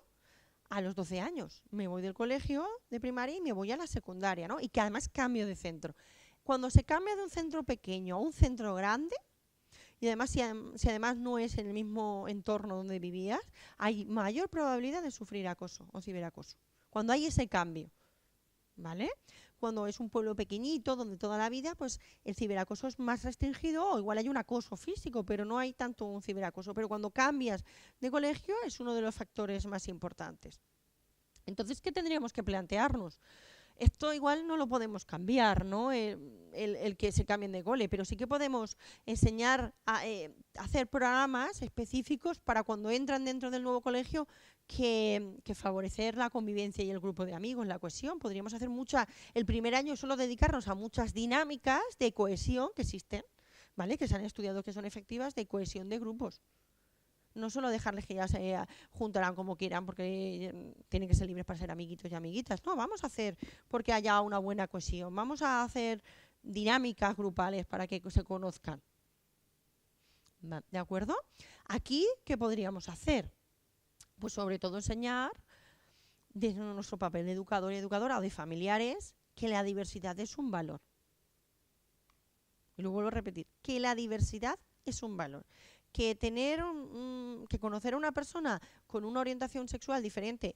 a los 12 años. Me voy del colegio de primaria y me voy a la secundaria, ¿no? Y que además cambio de centro. Cuando se cambia de un centro pequeño a un centro grande, y además si además no es en el mismo entorno donde vivías, hay mayor probabilidad de sufrir acoso o ciberacoso. Cuando hay ese cambio, ¿vale? Cuando es un pueblo pequeñito, donde toda la vida, pues el ciberacoso es más restringido, o igual hay un acoso físico, pero no hay tanto un ciberacoso. Pero cuando cambias de colegio es uno de los factores más importantes. Entonces, ¿qué tendríamos que plantearnos? Esto igual no lo podemos cambiar, ¿no? El que se cambien de cole, pero sí que podemos enseñar a hacer programas específicos para cuando entran dentro del nuevo colegio que favorecer la convivencia y el grupo de amigos, la cohesión. Podríamos hacer el primer año solo dedicarnos a muchas dinámicas de cohesión que existen, ¿vale? Que se han estudiado que son efectivas de cohesión de grupos. No solo dejarles que ya se juntarán como quieran porque tienen que ser libres para ser amiguitos y amiguitas. No, vamos a hacer porque haya una buena cohesión. Vamos a hacer dinámicas grupales para que se conozcan. ¿De acuerdo? Aquí, ¿qué podríamos hacer? Pues sobre todo enseñar desde nuestro papel de educador y educadora o de familiares que la diversidad es un valor. Y lo vuelvo a repetir, que la diversidad es un valor. Que que conocer a una persona con una orientación sexual diferente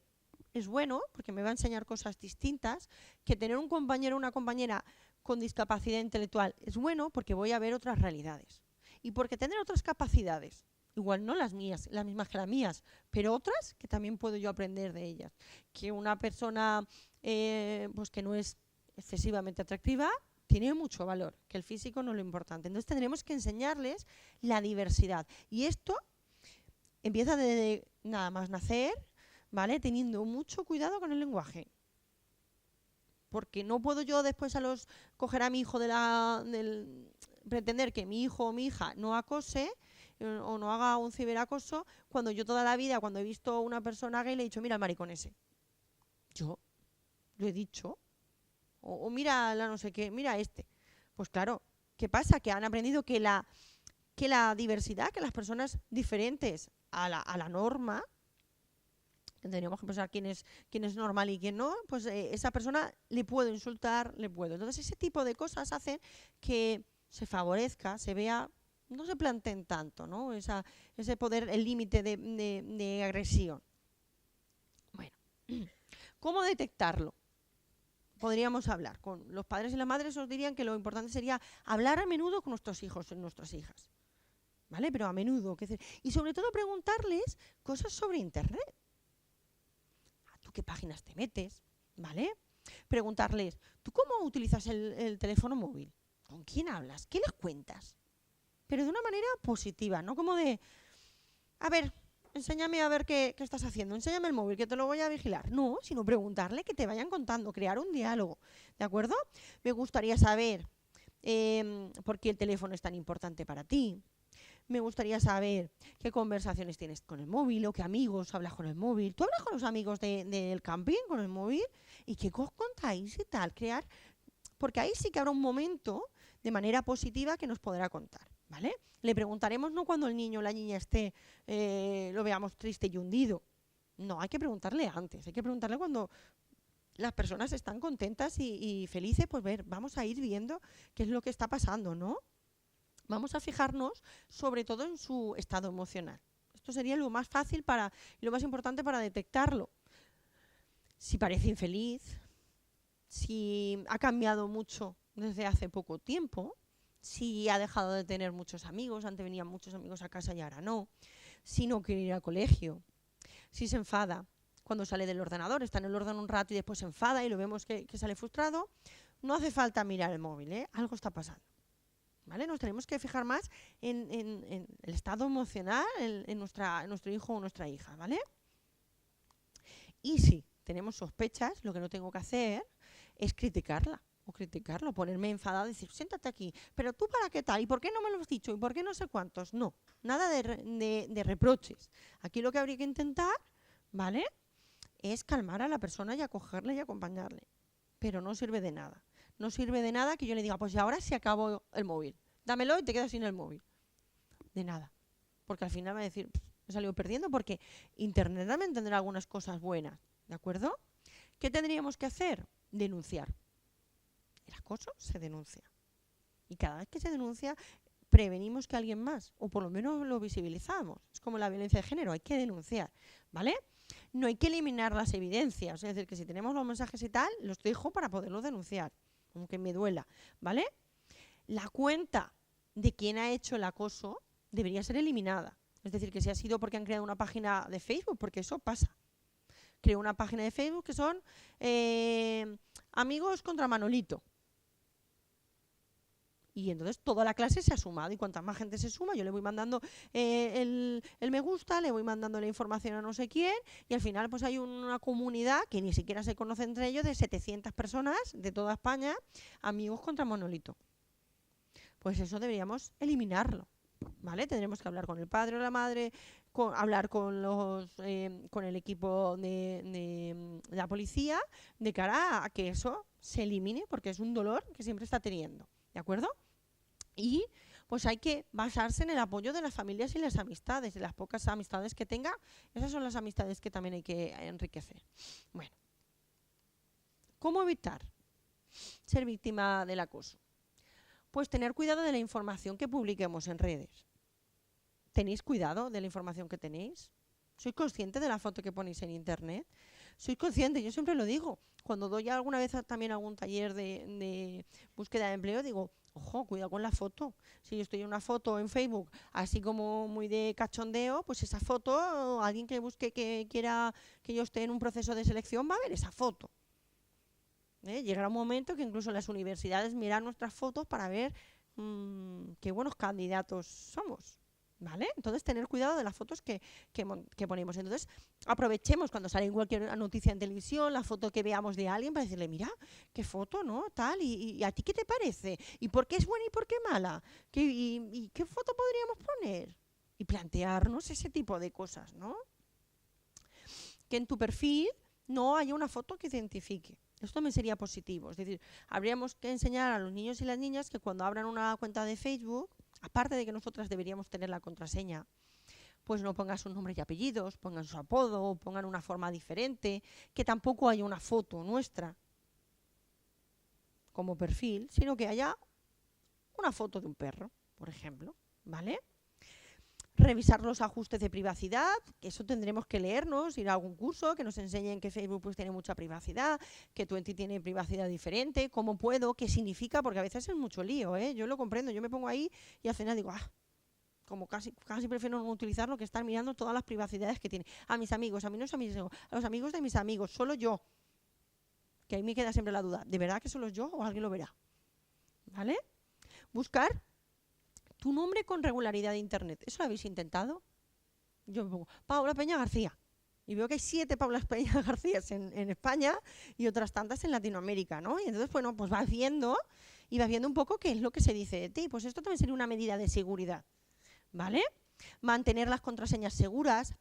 es bueno, porque me va a enseñar cosas distintas. Que tener un compañero o una compañera con discapacidad intelectual es bueno, porque voy a ver otras realidades. Y porque tener otras capacidades, igual no las mías, las mismas que las mías, pero otras que también puedo yo aprender de ellas. Que una persona pues que no es excesivamente atractiva tiene mucho valor, que el físico no es lo importante. Entonces tendremos que enseñarles la diversidad. Y esto empieza desde nada más nacer, ¿vale? Teniendo mucho cuidado con el lenguaje. Porque no puedo yo después coger a mi hijo pretender que mi hijo o mi hija no acose o no haga un ciberacoso cuando yo toda la vida, cuando he visto a una persona gay, le he dicho, mira el maricón ese. Yo lo he dicho. O mira la no sé qué, mira este. Pues claro, ¿qué pasa? Que han aprendido que la diversidad, que las personas diferentes a la norma, tendríamos que pensar quién es normal y quién no, pues esa persona le puedo insultar, le puedo. Entonces ese tipo de cosas hacen que se favorezca, se vea, no se planteen tanto, ¿no? Ese poder, el límite de agresión. Bueno, ¿cómo detectarlo? Podríamos hablar con los padres y las madres. Os dirían que lo importante sería hablar a menudo con nuestros hijos y nuestras hijas, ¿vale? Pero a menudo, y sobre todo preguntarles cosas sobre internet. ¿A tú qué páginas te metes? ¿Vale? Preguntarles, ¿tú cómo utilizas el teléfono móvil? ¿Con quién hablas? ¿Qué les cuentas? Pero de una manera positiva, no como de, a ver, enséñame a ver qué estás haciendo, enséñame el móvil, que te lo voy a vigilar. No, sino preguntarle, que te vayan contando, crear un diálogo, ¿de acuerdo? Me gustaría saber por qué el teléfono es tan importante para ti. Me gustaría saber qué conversaciones tienes con el móvil o qué amigos hablas con el móvil. ¿Tú hablas con los amigos del camping con el móvil? ¿Y qué os contáis y tal? Porque ahí sí que habrá un momento de manera positiva que nos podrá contar, ¿vale? Le preguntaremos no cuando el niño o la niña esté, lo veamos triste y hundido. No, hay que preguntarle antes, hay que preguntarle cuando las personas están contentas y felices, pues vamos a ir viendo qué es lo que está pasando, ¿no? Vamos a fijarnos sobre todo en su estado emocional. Esto sería lo más fácil y lo más importante para detectarlo. Si parece infeliz, si ha cambiado mucho desde hace poco tiempo, si ha dejado de tener muchos amigos, antes venían muchos amigos a casa y ahora no, si no quiere ir al colegio, si se enfada cuando sale del ordenador, está en el ordenador un rato y después se enfada y lo vemos que sale frustrado, no hace falta mirar el móvil, ¿eh? Algo está pasando, ¿vale? Nos tenemos que fijar más en el estado emocional en nuestro hijo o nuestra hija, ¿vale? Y si tenemos sospechas, lo que no tengo que hacer es criticarla. O criticarlo, ponerme enfadada y decir, siéntate aquí, pero tú para qué tal, y por qué no me lo has dicho, y por qué no sé cuántos. No, nada de reproches. Aquí lo que habría que intentar, ¿vale?, es calmar a la persona y acogerle y acompañarle. Pero no sirve de nada. No sirve de nada que yo le diga, pues ya ahora se acabó el móvil, dámelo y te quedas sin el móvil. De nada. Porque al final va a decir, he salido perdiendo, porque Internet también tendrá algunas cosas buenas, ¿de acuerdo? ¿Qué tendríamos que hacer? Denunciar. El acoso se denuncia. Y cada vez que se denuncia, prevenimos que alguien más, o por lo menos lo visibilizamos. Es como la violencia de género, hay que denunciar, ¿vale? No hay que eliminar las evidencias, es decir, que si tenemos los mensajes y tal, los dejo para poderlos denunciar, aunque me duela, ¿vale? La cuenta de quien ha hecho el acoso debería ser eliminada. Es decir, que si ha sido porque han creado una página de Facebook, porque eso pasa. Creo una página de Facebook que son amigos contra Manolito. Y entonces toda la clase se ha sumado y cuanta más gente se suma, yo le voy mandando el me gusta, le voy mandando la información a no sé quién y al final pues hay una comunidad que ni siquiera se conoce entre ellos de 700 personas de toda España, amigos contra Manolito. Pues eso deberíamos eliminarlo, ¿vale? Tendremos que hablar con el padre o la madre, hablar con el equipo de la policía de cara a que eso se elimine porque es un dolor que siempre está teniendo. ¿De acuerdo? Y pues hay que basarse en el apoyo de las familias y las amistades, de las pocas amistades que tenga. Esas son las amistades que también hay que enriquecer. Bueno, ¿cómo evitar ser víctima del acoso? Pues tener cuidado de la información que publiquemos en redes. ¿Tenéis cuidado de la información que tenéis? ¿Sois conscientes de la foto que ponéis en internet? ¿Sois conscientes? Yo siempre lo digo. Cuando doy alguna vez también algún taller de búsqueda de empleo, digo, ojo, cuidado con la foto. Si yo estoy en una foto en Facebook, así como muy de cachondeo, pues esa foto, alguien que busque que quiera que yo esté en un proceso de selección va a ver esa foto. Llegará un momento que incluso las universidades miran nuestras fotos para ver qué buenos candidatos somos. ¿Vale? Entonces, tener cuidado de las fotos que ponemos. Entonces, aprovechemos cuando sale cualquier noticia en televisión, la foto que veamos de alguien para decirle, mira, qué foto, ¿no? Tal, y ¿a ti qué te parece? ¿Y por qué es buena y por qué mala? ¿Y qué foto podríamos poner? Y plantearnos ese tipo de cosas, ¿no? Que en tu perfil no haya una foto que identifique. Esto también sería positivo. Es decir, habríamos que enseñar a los niños y las niñas que cuando abran una cuenta de Facebook, aparte de que nosotras deberíamos tener la contraseña, pues no pongan sus nombres y apellidos, pongan su apodo, pongan una forma diferente, que tampoco haya una foto nuestra como perfil, sino que haya una foto de un perro, por ejemplo, ¿vale? Revisar los ajustes de privacidad, que eso tendremos que leernos, ir a algún curso que nos enseñen que Facebook pues tiene mucha privacidad, que Twenty tiene privacidad diferente, cómo puedo, qué significa, porque a veces es mucho lío, yo lo comprendo, yo me pongo ahí y al final digo, como casi prefiero no utilizarlo que estar mirando todas las privacidades que tiene. A mis amigos, a mí no es a mis amigos, a los amigos de mis amigos, solo yo, que ahí me queda siempre la duda, ¿de verdad que solo yo o alguien lo verá? ¿Vale? Buscar tu nombre con regularidad de internet. ¿Eso lo habéis intentado? Yo me pongo Paula Peña García y veo que hay 7 Paulas Peña García en España y otras tantas en Latinoamérica, ¿no? Y entonces, bueno, pues vas viendo un poco qué es lo que se dice de ti. Pues esto también sería una medida de seguridad, ¿vale? Mantener las contraseñas seguras,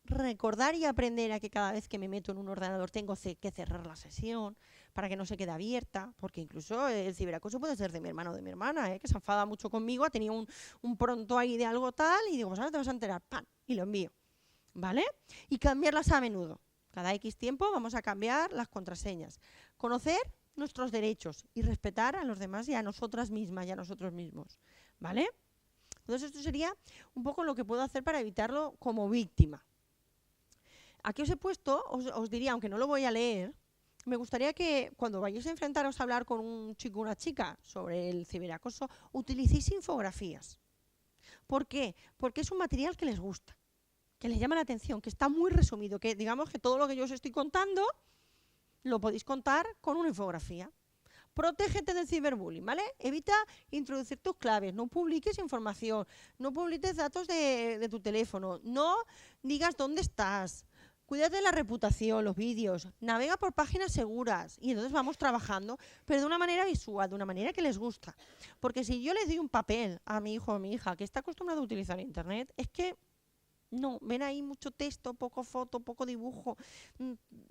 recordar y aprender a que cada vez que me meto en un ordenador tengo que cerrar la sesión para que no se quede abierta, porque incluso el ciberacoso puede ser de mi hermano o de mi hermana, que se enfada mucho conmigo, ha tenido un pronto ahí de algo tal, y digo, pues ahora te vas a enterar, ¡pam! Y lo envío, ¿vale? Y cambiarlas a menudo. Cada X tiempo vamos a cambiar las contraseñas. Conocer nuestros derechos y respetar a los demás y a nosotras mismas y a nosotros mismos, ¿vale? Entonces esto sería un poco lo que puedo hacer para evitarlo como víctima. Aquí os he puesto, os diría, aunque no lo voy a leer, me gustaría que cuando vayáis a enfrentaros a hablar con un chico o una chica sobre el ciberacoso, utilicéis infografías. ¿Por qué? Porque es un material que les gusta, que les llama la atención, que está muy resumido, que digamos que todo lo que yo os estoy contando lo podéis contar con una infografía. Protégete del ciberbullying, ¿vale? Evita introducir tus claves, no publiques información, no publiques datos de tu teléfono, no digas dónde estás. Cuídate de la reputación, los vídeos, navega por páginas seguras y entonces vamos trabajando, pero de una manera visual, de una manera que les gusta. Porque si yo les doy un papel a mi hijo o a mi hija que está acostumbrado a utilizar internet, es que no, ven ahí mucho texto, poco foto, poco dibujo,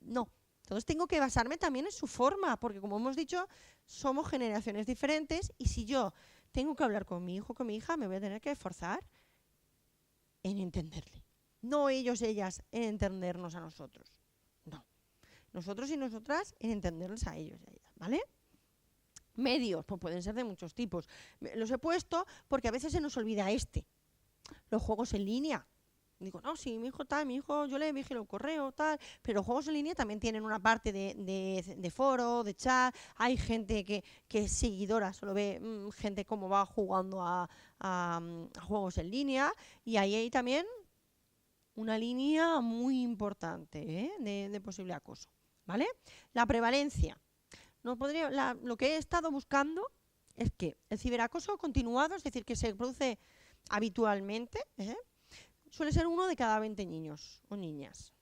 no. Entonces tengo que basarme también en su forma, porque como hemos dicho, somos generaciones diferentes y si yo tengo que hablar con mi hijo o con mi hija, me voy a tener que esforzar en entenderle. No ellos, ellas, en entendernos a nosotros. No. Nosotros y nosotras en entenderles a ellos y a ellas, ¿vale? Medios, pues pueden ser de muchos tipos. Los he puesto porque a veces se nos olvida los juegos en línea. Digo, no, sí, mi hijo, yo le vigilo el correo, tal, pero los juegos en línea también tienen una parte de foro, de chat, hay gente que es seguidora, solo ve gente cómo va jugando a juegos en línea, y ahí hay también una línea muy importante de posible acoso, ¿vale? La prevalencia. Lo que he estado buscando es que el ciberacoso continuado, es decir, que se produce habitualmente, suele ser 1 de cada 20 niños o niñas.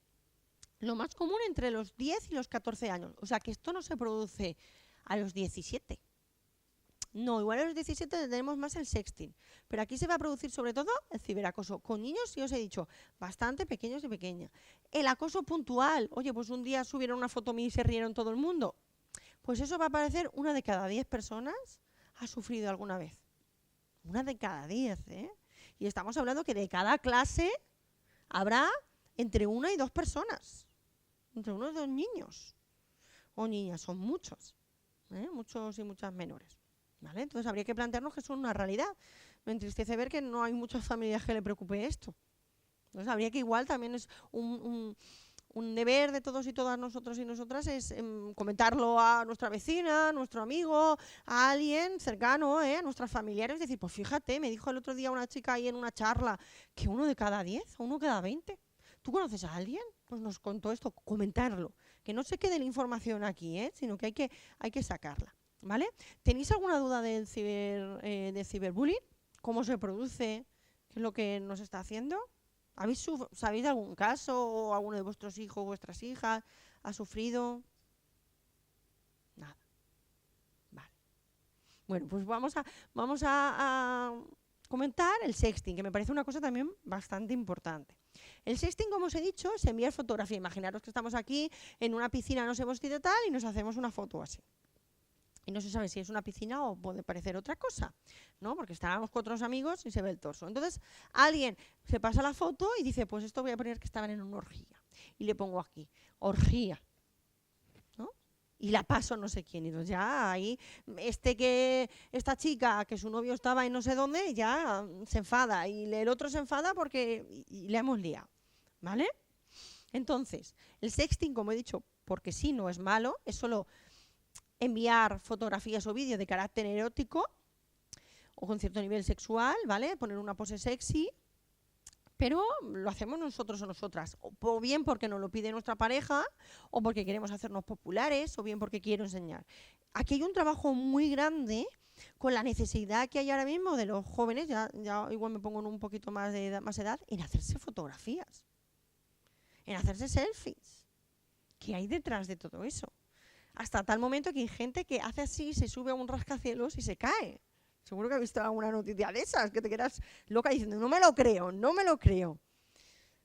Lo más común entre los 10 y los 14 años. O sea, que esto no se produce a los 17. No, igual a los 17 tenemos más el sexting. Pero aquí se va a producir sobre todo el ciberacoso con niños, si os he dicho, bastante pequeños y pequeñas. El acoso puntual. Oye, pues un día subieron una foto mía y se rieron todo el mundo. Pues eso va a aparecer 1 de cada 10 personas ha sufrido alguna vez. 1 de cada 10, ¿eh? Y estamos hablando que de cada clase habrá entre 1 y 2 personas. Entre 1 y 2 niños. O niñas, son muchos. Muchos y muchas menores. ¿Vale? Entonces habría que plantearnos que eso es una realidad. Me entristece ver que no hay muchas familias que le preocupe esto. Entonces habría que igual también es un deber de todos y todas nosotros y nosotras es comentarlo a nuestra vecina, a nuestro amigo, a alguien cercano, a nuestros familiares. Decir, pues fíjate, me dijo el otro día una chica ahí en una charla que 1 de cada 10 o 1 cada 20. ¿Tú conoces a alguien? Pues nos contó esto, comentarlo. Que no se quede la información aquí, sino que hay que sacarla. ¿Vale? ¿Tenéis alguna duda del ciberbullying? ¿Cómo se produce? ¿Qué es lo que nos está haciendo? ¿Sabéis de algún caso o alguno de vuestros hijos o vuestras hijas ha sufrido? Nada. Vale. Bueno, pues vamos a comentar el sexting, que me parece una cosa también bastante importante. El sexting, como os he dicho, es enviar fotografía. Imaginaros que estamos aquí en una piscina, nos hemos ido tal y nos hacemos una foto así. Y no se sabe si es una piscina o puede parecer otra cosa, ¿no? Porque estábamos con otros amigos y se ve el torso. Entonces, alguien se pasa la foto y dice, pues esto voy a poner que estaban en una orgía. Y le pongo aquí, orgía, ¿no? Y la paso no sé quién. Y entonces ya ahí, esta chica, que su novio estaba en no sé dónde, ya se enfada. Y el otro se enfada porque y le hemos liado, ¿vale? Entonces, el sexting, como he dicho, porque sí, no es malo, es solo enviar fotografías o vídeos de carácter erótico o con cierto nivel sexual, ¿vale? Poner una pose sexy, pero lo hacemos nosotros o nosotras, o bien porque nos lo pide nuestra pareja, o porque queremos hacernos populares, o bien porque quiero enseñar. Aquí hay un trabajo muy grande con la necesidad que hay ahora mismo de los jóvenes, ya igual me pongo en un poquito más de más edad, en hacerse fotografías, en hacerse selfies. ¿Qué hay detrás de todo eso? Hasta tal momento que hay gente que hace así, se sube a un rascacielos y se cae. Seguro que has visto alguna noticia de esas, que te quedas loca diciendo, no me lo creo, no me lo creo.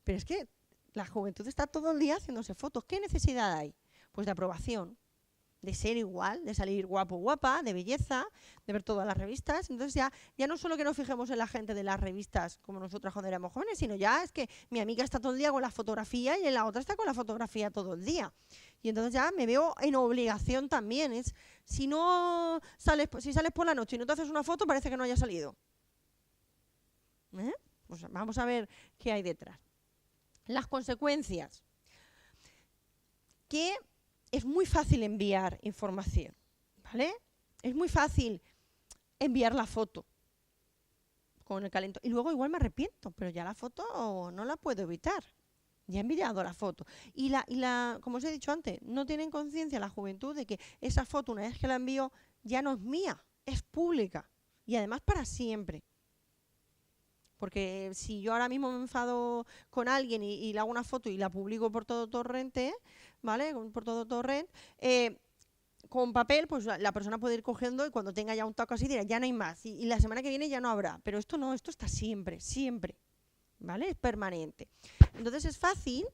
Pero es que la juventud está todo el día haciéndose fotos. ¿Qué necesidad hay? Pues de aprobación, de ser igual, de salir guapo, guapa, de belleza, de ver todas las revistas. Entonces ya no solo que nos fijemos en la gente de las revistas como nosotras cuando éramos jóvenes, sino ya es que mi amiga está todo el día con la fotografía y la otra está con la fotografía todo el día. Y entonces ya me veo en obligación también. Si sales por la noche y no te haces una foto, parece que no haya salido. Pues vamos a ver qué hay detrás. Las consecuencias. Que es muy fácil enviar información, ¿vale? Es muy fácil enviar la foto con el calentón. Y luego igual me arrepiento, pero ya la foto no la puedo evitar. Ya he enviado la foto. Y como os he dicho antes, no tienen conciencia la juventud de que esa foto, una vez que la envío, ya no es mía, es pública. Y además para siempre. Porque si yo ahora mismo me enfado con alguien y le hago una foto y la publico por todo torrente, ¿vale? Por todo torrent, con papel, pues la persona puede ir cogiendo y cuando tenga ya un taco así dirá, ya no hay más. Y la semana que viene ya no habrá. Pero esto no, esto está siempre, siempre. ¿Vale? Es permanente. Entonces es fácil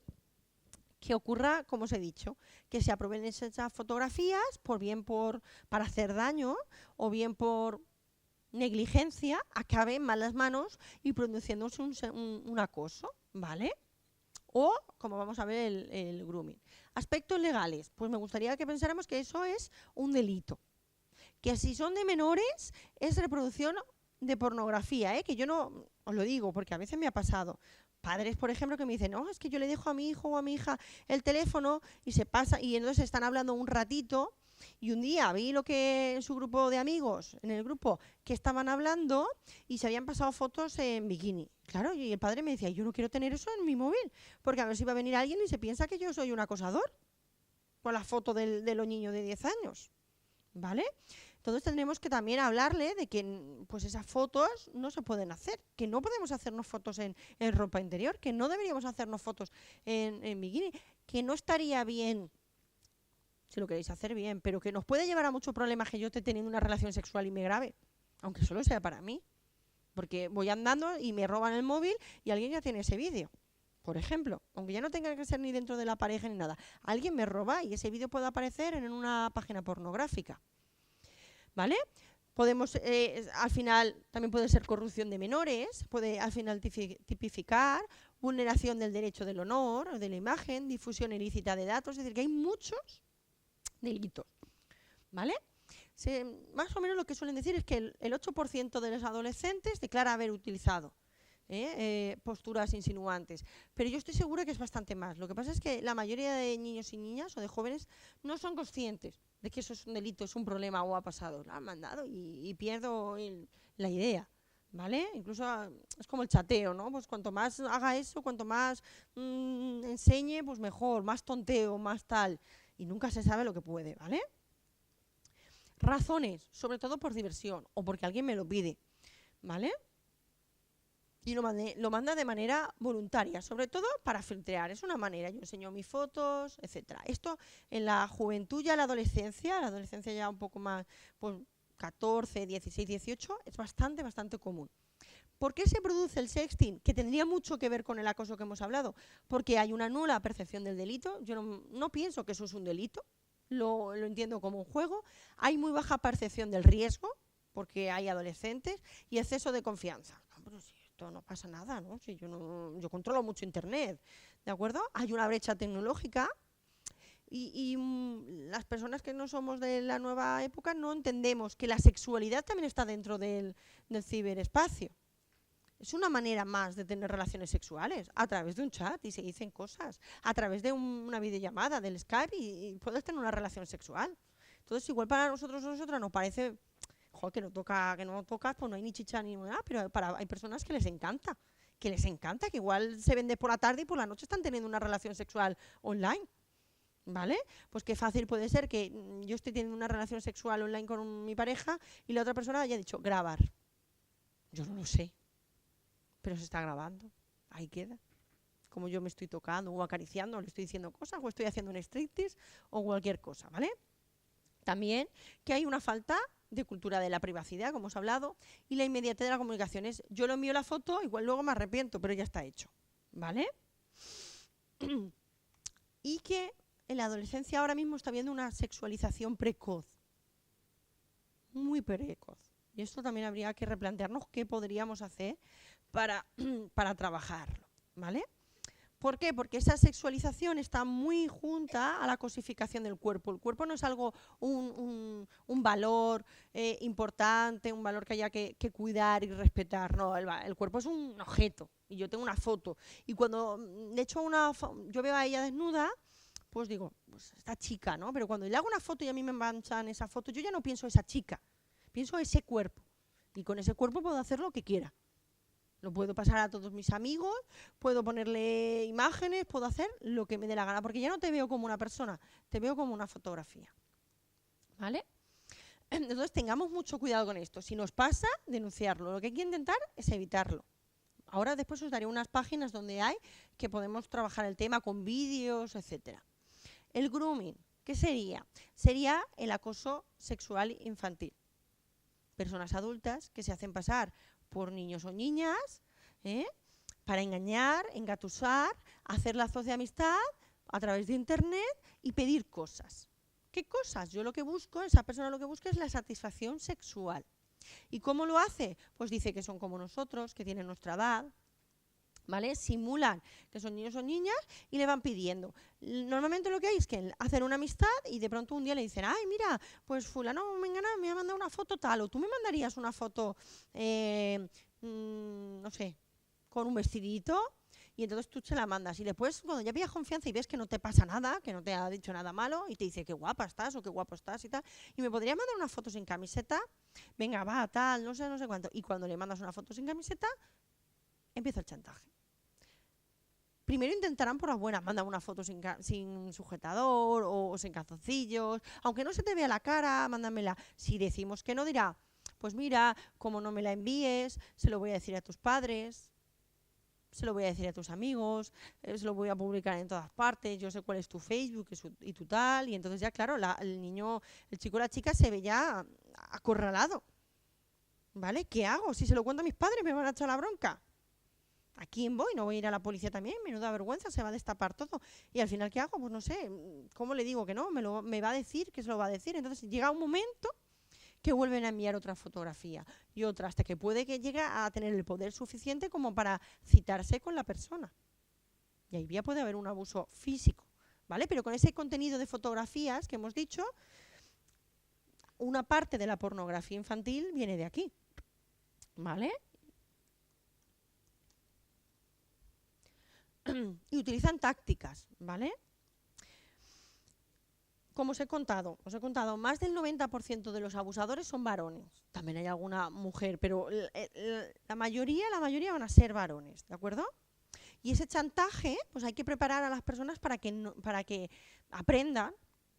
que ocurra, como os he dicho, que se aprueben esas fotografías, para hacer daño o bien por negligencia, acabe en malas manos y produciéndose un acoso, ¿vale? O, como vamos a ver, el grooming. Aspectos legales, pues me gustaría que pensáramos que eso es un delito. Que si son de menores, es reproducción de pornografía, que yo no os lo digo porque a veces me ha pasado. Padres, por ejemplo, que me dicen, no, es que yo le dejo a mi hijo o a mi hija el teléfono y se pasa, y entonces están hablando un ratito, y un día vi lo que en su grupo de amigos, en el grupo, que estaban hablando y se habían pasado fotos en bikini. Claro, y el padre me decía, yo no quiero tener eso en mi móvil, porque a ver si va a venir alguien y se piensa que yo soy un acosador con la foto de los niños de 10 años. ¿vale? Entonces tendremos que también hablarle de que pues esas fotos no se pueden hacer, que no podemos hacernos fotos en ropa interior, que no deberíamos hacernos fotos en bikini, que no estaría bien, si lo queréis hacer bien, pero que nos puede llevar a muchos problemas que yo esté teniendo una relación sexual y me grabe, aunque solo sea para mí, porque voy andando y me roban el móvil y alguien ya tiene ese vídeo. Por ejemplo, aunque ya no tenga que ser ni dentro de la pareja ni nada, alguien me roba y ese vídeo puede aparecer en una página pornográfica, ¿vale? Podemos, al final, también puede ser corrupción de menores, puede al final tipificar vulneración del derecho del honor o de la imagen, difusión ilícita de datos, es decir, que hay muchos delitos, ¿vale? Más o menos lo que suelen decir es que el 8% de los adolescentes declara haber utilizado posturas insinuantes, pero yo estoy segura que es bastante más. Lo que pasa es que la mayoría de niños y niñas o de jóvenes no son conscientes de que eso es un delito, es un problema o ha pasado. Lo han mandado y pierdo la idea, ¿vale? Incluso es como el chateo, ¿no? Pues cuanto más haga eso, cuanto más enseñe, pues mejor, más tonteo, más tal. Y nunca se sabe lo que puede, ¿vale? Razones, sobre todo por diversión o porque alguien me lo pide, ¿vale? Y lo manda de manera voluntaria, sobre todo para filtrar. Es una manera, yo enseño mis fotos, etcétera. Esto en la juventud y la adolescencia ya un poco más, pues 14, 16, 18, es bastante común. ¿Por qué se produce el sexting? Que tendría mucho que ver con el acoso que hemos hablado. Porque hay una nula percepción del delito. Yo no pienso que eso es un delito. Lo entiendo como un juego. Hay muy baja percepción del riesgo, porque hay adolescentes, y exceso de confianza. No, pero si esto no pasa nada, ¿no? Si yo controlo mucho Internet, ¿de acuerdo? Hay una brecha tecnológica y las personas que no somos de la nueva época no entendemos que la sexualidad también está dentro del ciberespacio. Es una manera más de tener relaciones sexuales, a través de un chat y se dicen cosas, a través de una videollamada, del Skype y puedes tener una relación sexual. Entonces, igual para nosotros o nosotras nos parece, joder, que no tocas, pues no hay ni chicha ni nada, pero hay personas que les encanta, que igual se ven de por la tarde y por la noche están teniendo una relación sexual online. ¿Vale? Pues qué fácil puede ser que yo esté teniendo una relación sexual online con mi pareja y la otra persona haya dicho grabar. Yo no lo sé. Pero se está grabando, ahí queda. Como yo me estoy tocando o acariciando, o le estoy diciendo cosas, o estoy haciendo un striptease o cualquier cosa, ¿vale? También que hay una falta de cultura de la privacidad, como os he hablado, y la inmediatez de la comunicación es, yo lo envío la foto, igual luego me arrepiento, pero ya está hecho, ¿vale? Y que en la adolescencia ahora mismo está habiendo una sexualización precoz, muy precoz. Y esto también habría que replantearnos qué podríamos hacer para trabajarlo, ¿vale? ¿Por qué? Porque esa sexualización está muy junta a la cosificación del cuerpo. El cuerpo no es algo, un valor importante, un valor que haya que cuidar y respetar. No, el cuerpo es un objeto y yo tengo una foto. Y cuando de hecho yo veo a ella desnuda, pues digo, pues esta chica, ¿no? Pero cuando le hago una foto y a mí me manchan esa foto, yo ya no pienso esa chica, pienso ese cuerpo. Y con ese cuerpo puedo hacer lo que quiera. Lo puedo pasar a todos mis amigos, puedo ponerle imágenes, puedo hacer lo que me dé la gana, porque ya no te veo como una persona, te veo como una fotografía. ¿Vale? Entonces tengamos mucho cuidado con esto. Si nos pasa, denunciarlo. Lo que hay que intentar es evitarlo. Ahora después os daré unas páginas donde hay que podemos trabajar el tema con vídeos, etc. El grooming, ¿qué sería? Sería el acoso sexual infantil. Personas adultas que se hacen pasar por niños o niñas, para engañar, engatusar, hacer lazos de amistad a través de Internet y pedir cosas. ¿Qué cosas? Yo lo que busco, esa persona lo que busca es la satisfacción sexual. ¿Y cómo lo hace? Pues dice que son como nosotros, que tienen nuestra edad, ¿vale? Simulan que son niños o niñas y le van pidiendo. Normalmente lo que hay es que hacen una amistad y de pronto un día le dicen, ay, mira, pues fulano me ha mandado una foto tal, o tú me mandarías una foto, no sé, con un vestidito, y entonces tú se la mandas. Y después, cuando ya pillas confianza y ves que no te pasa nada, que no te ha dicho nada malo, y te dice qué guapa estás o qué guapo estás y tal, y me podrías mandar una foto sin camiseta, venga, va, tal, no sé cuánto. Y cuando le mandas una foto sin camiseta, empieza el chantaje. primero intentarán por las buenas, mandan una foto sin sujetador o sin calzoncillos, aunque no se te vea la cara, mándamela. Si decimos que no, dirá, pues mira, como no me la envíes, se lo voy a decir a tus padres, se lo voy a decir a tus amigos, se lo voy a publicar en todas partes, yo sé cuál es tu Facebook y tu tal, y entonces ya, claro, el niño, el chico o la chica se ve ya acorralado. ¿Vale? ¿Qué hago? Si se lo cuento a mis padres me van a echar la bronca. ¿A quién voy? ¿No voy a ir a la policía también? Menuda vergüenza, se va a destapar todo. Y al final, ¿qué hago? Pues no sé, ¿cómo le digo que no? Me va a decir que se lo va a decir. Entonces llega un momento que vuelven a enviar otra fotografía y otra, hasta que puede que llegue a tener el poder suficiente como para citarse con la persona. Y ahí ya puede haber un abuso físico, ¿vale? Pero con ese contenido de fotografías que hemos dicho, una parte de la pornografía infantil viene de aquí, ¿vale? Y utilizan tácticas, ¿vale? Como os he contado, más del 90% de los abusadores son varones. También hay alguna mujer, pero la mayoría van a ser varones, ¿de acuerdo? Y ese chantaje, pues hay que preparar a las personas para que aprendan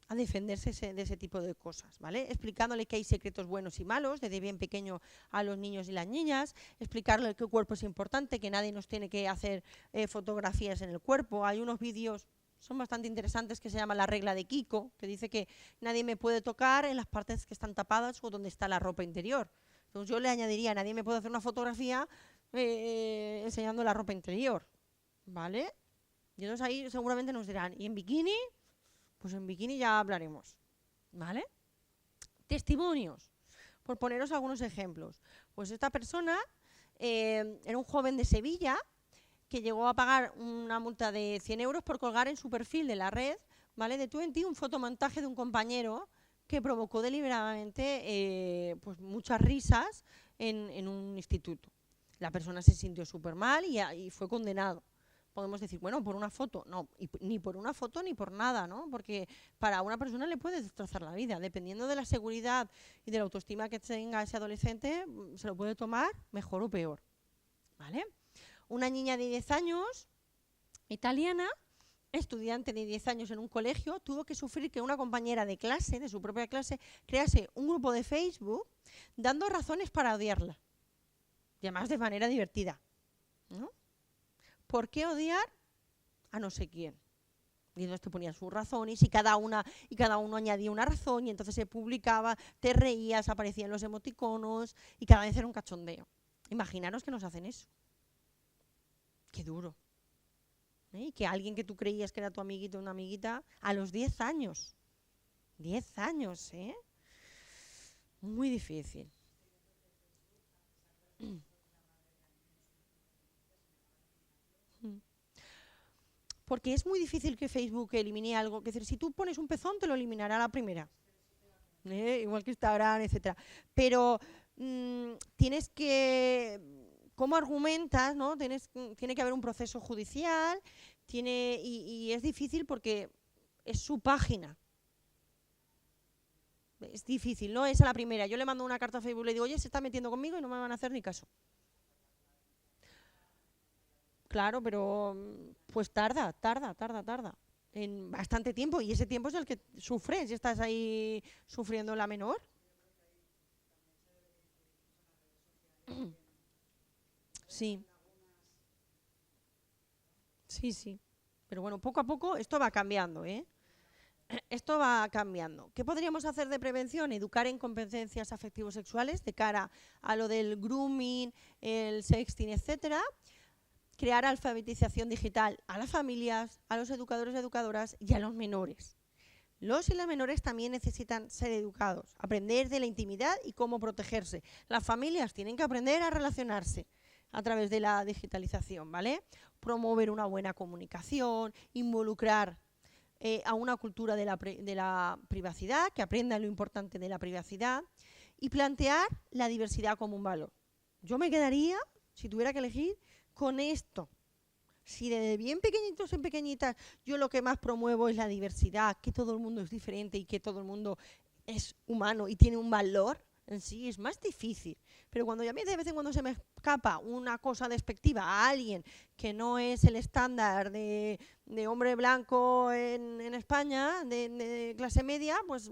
a defenderse de ese tipo de cosas, ¿vale? Explicándole que hay secretos buenos y malos, desde bien pequeño a los niños y las niñas, explicarle que el cuerpo es importante, que nadie nos tiene que hacer fotografías en el cuerpo. Hay unos vídeos, son bastante interesantes, que se llama La regla de Kiko, que dice que nadie me puede tocar en las partes que están tapadas o donde está la ropa interior. Entonces yo le añadiría, nadie me puede hacer una fotografía enseñando la ropa interior, ¿vale? Y entonces ahí seguramente nos dirán, ¿y en bikini? Pues en bikini ya hablaremos, ¿vale? Testimonios, por poneros algunos ejemplos. Pues esta persona era un joven de Sevilla que llegó a pagar una multa de 100 euros por colgar en su perfil de la red, ¿vale? De Twenty, un fotomontaje de un compañero que provocó deliberadamente pues muchas risas en un instituto. La persona se sintió súper mal y fue condenado. Podemos decir, bueno, por una foto, no, ni por una foto ni por nada, ¿no? Porque para una persona le puede destrozar la vida. Dependiendo de la seguridad y de la autoestima que tenga ese adolescente, se lo puede tomar mejor o peor, ¿vale? Una niña de 10 años, italiana, estudiante de 10 años en un colegio, tuvo que sufrir que una compañera de clase, de su propia clase, crease un grupo de Facebook dando razones para odiarla. Y además de manera divertida, ¿no? ¿Por qué odiar a no sé quién? Y entonces te ponían sus razones y cada uno añadía una razón y entonces se publicaba, te reías, aparecían los emoticonos y cada vez era un cachondeo. Imaginaros que nos hacen eso. Qué duro. Y que alguien que tú creías que era tu amiguito o una amiguita, a los 10 años. 10 años, ¿eh? Muy difícil. Porque es muy difícil que Facebook elimine algo. Es decir, si tú pones un pezón, te lo eliminará a la primera. Igual que Instagram, etcétera. Pero tienes que... ¿Cómo argumentas? ¿No? Tiene que haber un proceso judicial y es difícil porque es su página. Es difícil, no es a la primera. Yo le mando una carta a Facebook y le digo, oye, se está metiendo conmigo y no me van a hacer ni caso. Claro, pero pues tarda en bastante tiempo y ese tiempo es el que sufres y estás ahí sufriendo la menor. Sí. Sí. Pero bueno, poco a poco esto va cambiando, ¿eh? Esto va cambiando. ¿Qué podríamos hacer de prevención? Educar en competencias afectivo-sexuales de cara a lo del grooming, el sexting, etcétera. Crear alfabetización digital a las familias, a los educadores y educadoras y a los menores. Los y las menores también necesitan ser educados, aprender de la intimidad y cómo protegerse. Las familias tienen que aprender a relacionarse a través de la digitalización, ¿vale? Promover una buena comunicación, involucrar a una cultura de la privacidad, que aprendan lo importante de la privacidad y plantear la diversidad como un valor. Yo me quedaría, si tuviera que elegir, con esto. Si desde bien pequeñitos en pequeñitas yo lo que más promuevo es la diversidad, que todo el mundo es diferente y que todo el mundo es humano y tiene un valor, en sí es más difícil. Pero cuando ya a mí de vez en cuando se me escapa una cosa despectiva a alguien que no es el estándar de hombre blanco en España, de clase media, pues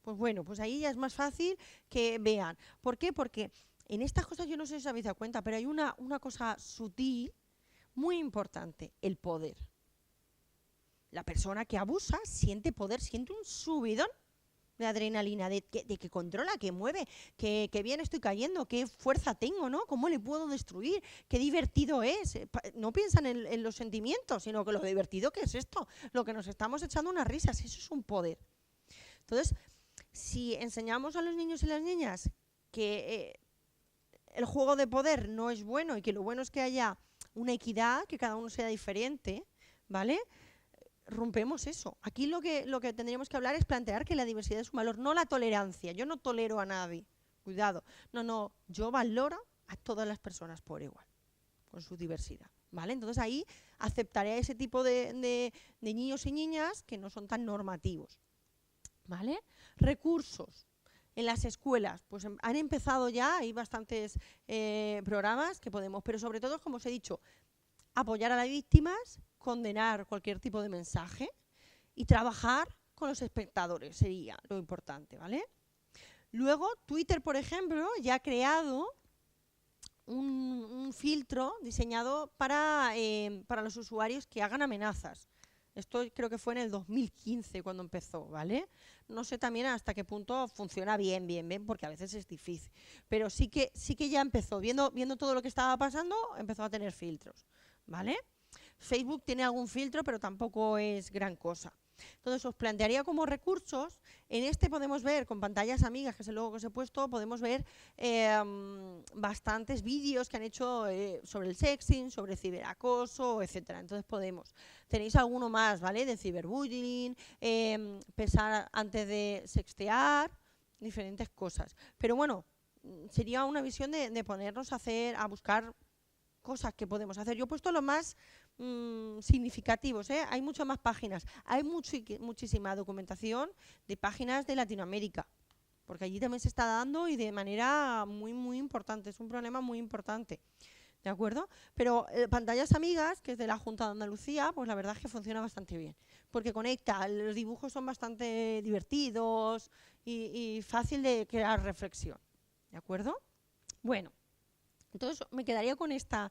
bueno, pues ahí ya es más fácil que vean. ¿Por qué? Porque en estas cosas yo no sé si os habéis dado cuenta, pero hay una cosa sutil muy importante, el poder. La persona que abusa siente poder, siente un subidón de adrenalina, de que controla, que mueve, que bien estoy cayendo, qué fuerza tengo, ¿no? ¿Cómo le puedo destruir? Qué divertido es. No piensan en los sentimientos, sino que lo divertido que es esto, lo que nos estamos echando unas risas, eso es un poder. Entonces, si enseñamos a los niños y las niñas que el juego de poder no es bueno y que lo bueno es que haya una equidad, que cada uno sea diferente, ¿vale? Rompemos eso. Aquí lo que tendríamos que hablar es plantear que la diversidad es un valor, no la tolerancia. Yo no tolero a nadie, cuidado. No, yo valoro a todas las personas por igual, con su diversidad, ¿vale? Entonces ahí aceptaré a ese tipo de niños y niñas que no son tan normativos, ¿vale? Recursos. En las escuelas, pues han empezado ya, hay bastantes programas que podemos, pero sobre todo, como os he dicho, apoyar a las víctimas, condenar cualquier tipo de mensaje y trabajar con los espectadores sería lo importante, ¿vale? Luego, Twitter, por ejemplo, ya ha creado un filtro diseñado para los usuarios que hagan amenazas. Esto creo que fue en el 2015 cuando empezó, ¿vale? No sé también hasta qué punto funciona bien, porque a veces es difícil. Pero sí que ya empezó, viendo todo lo que estaba pasando, empezó a tener filtros, ¿vale? Facebook tiene algún filtro, pero tampoco es gran cosa. Entonces os plantearía como recursos, en este podemos ver con pantallas amigas, que es el logo que os he puesto, podemos ver bastantes vídeos que han hecho sobre el sexting, sobre ciberacoso, etcétera. Entonces tenéis alguno más, ¿vale? De ciberbullying, pensar antes de sextear, diferentes cosas. Pero bueno, sería una visión de ponernos a buscar cosas que podemos hacer. Yo he puesto lo más significativos, ¿eh? Hay muchas más páginas, hay muchísima documentación de páginas de Latinoamérica, porque allí también se está dando y de manera muy, muy importante, es un problema muy importante, ¿de acuerdo? Pero pantallas amigas, que es de la Junta de Andalucía, pues la verdad es que funciona bastante bien, porque conecta, los dibujos son bastante divertidos y fácil de crear reflexión, ¿de acuerdo? Bueno, entonces me quedaría con esta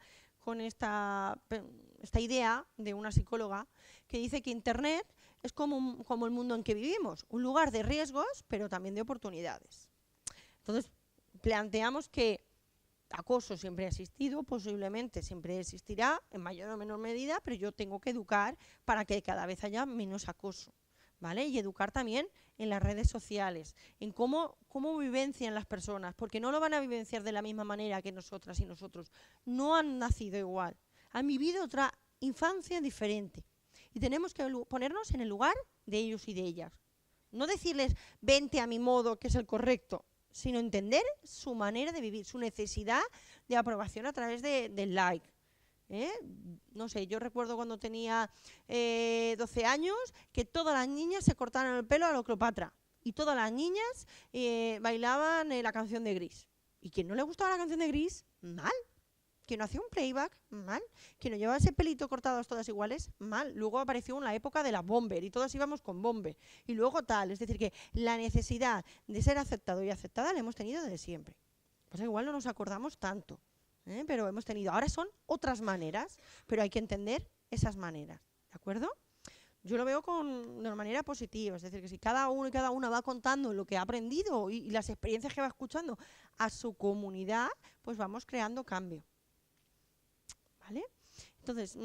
idea de una psicóloga que dice que Internet es como el mundo en que vivimos, un lugar de riesgos, pero también de oportunidades. Entonces, planteamos que acoso siempre ha existido, posiblemente siempre existirá, en mayor o menor medida, pero yo tengo que educar para que cada vez haya menos acoso, ¿vale? Y educar también en las redes sociales, en cómo vivencian las personas, porque no lo van a vivenciar de la misma manera que nosotras y nosotros. No han nacido igual, han vivido otra infancia diferente. Y tenemos que ponernos en el lugar de ellos y de ellas. No decirles, vente a mi modo, que es el correcto, sino entender su manera de vivir, su necesidad de aprobación a través del like. No sé, yo recuerdo cuando tenía 12 años que todas las niñas se cortaron el pelo a lo Cleopatra y todas las niñas bailaban la canción de Gris. ¿Y quien no le gustaba la canción de Gris? Mal. ¿Que no hacía un playback? Mal. ¿Que no llevaba ese pelito cortado todas iguales? Mal. Luego apareció una época de la bomber y todas íbamos con bomber. Y luego tal. Es decir, que la necesidad de ser aceptado y aceptada la hemos tenido desde siempre. Pues igual no nos acordamos tanto. Pero hemos tenido. Ahora son otras maneras, pero hay que entender esas maneras. ¿De acuerdo? Yo lo veo de una manera positiva. Es decir, que si cada uno y cada una va contando lo que ha aprendido y las experiencias que va escuchando a su comunidad, pues vamos creando cambio. ¿Vale? Entonces,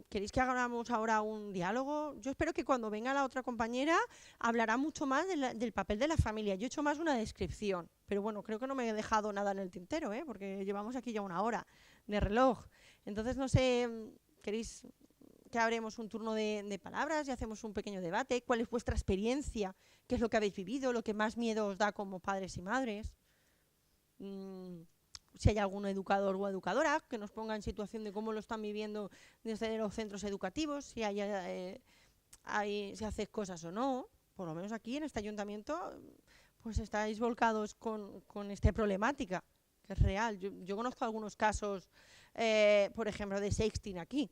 ¿queréis que hagamos ahora un diálogo? Yo espero que cuando venga la otra compañera hablará mucho más del papel de la familia. Yo he hecho más una descripción, pero bueno, creo que no me he dejado nada en el tintero, porque llevamos aquí ya una hora de reloj. Entonces, no sé, ¿queréis que abremos un turno de palabras y hacemos un pequeño debate? ¿Cuál es vuestra experiencia? ¿Qué es lo que habéis vivido? ¿Lo que más miedo os da como padres y madres? Si hay algún educador o educadora que nos ponga en situación de cómo lo están viviendo desde los centros educativos, si si hace cosas o no. Por lo menos aquí en este ayuntamiento pues estáis volcados con esta problemática, que es real. Yo conozco algunos casos, por ejemplo, de sexting aquí.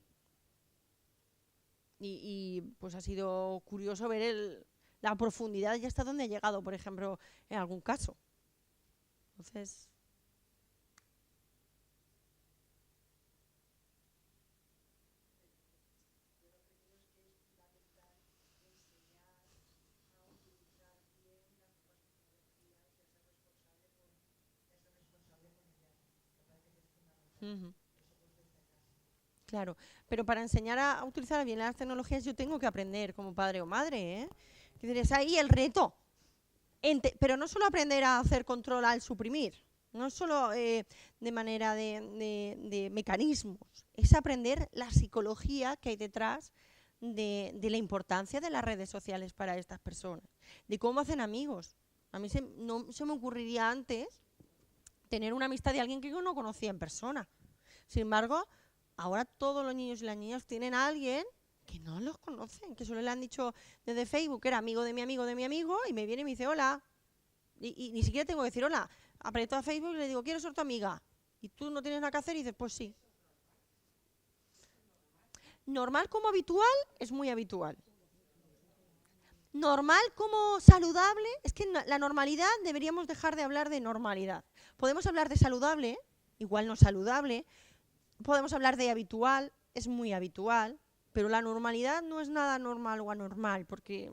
Y pues ha sido curioso ver la profundidad y hasta dónde ha llegado, por ejemplo, en algún caso. Entonces... Claro, pero para enseñar a utilizar bien las tecnologías yo tengo que aprender como padre o madre, ¿eh? Es ahí el reto. Pero no solo aprender a hacer control al suprimir, no solo de manera de mecanismos, es aprender la psicología que hay detrás de la importancia de las redes sociales para estas personas, de cómo hacen amigos. A mí no se me ocurriría antes tener una amistad de alguien que yo no conocía en persona. Sin embargo, ahora todos los niños y las niñas tienen a alguien que no los conocen, que solo le han dicho desde Facebook que era amigo de mi amigo y me viene y me dice hola. Y ni siquiera tengo que decir hola. Aprieto a Facebook y le digo, ¿quieres ser tu amiga? Y tú no tienes nada que hacer y dices, pues sí. Normal como habitual es muy habitual. Normal como saludable, es que la normalidad deberíamos dejar de hablar de normalidad. Podemos hablar de saludable, igual no saludable. Podemos hablar de habitual, es muy habitual, pero la normalidad no es nada normal o anormal, porque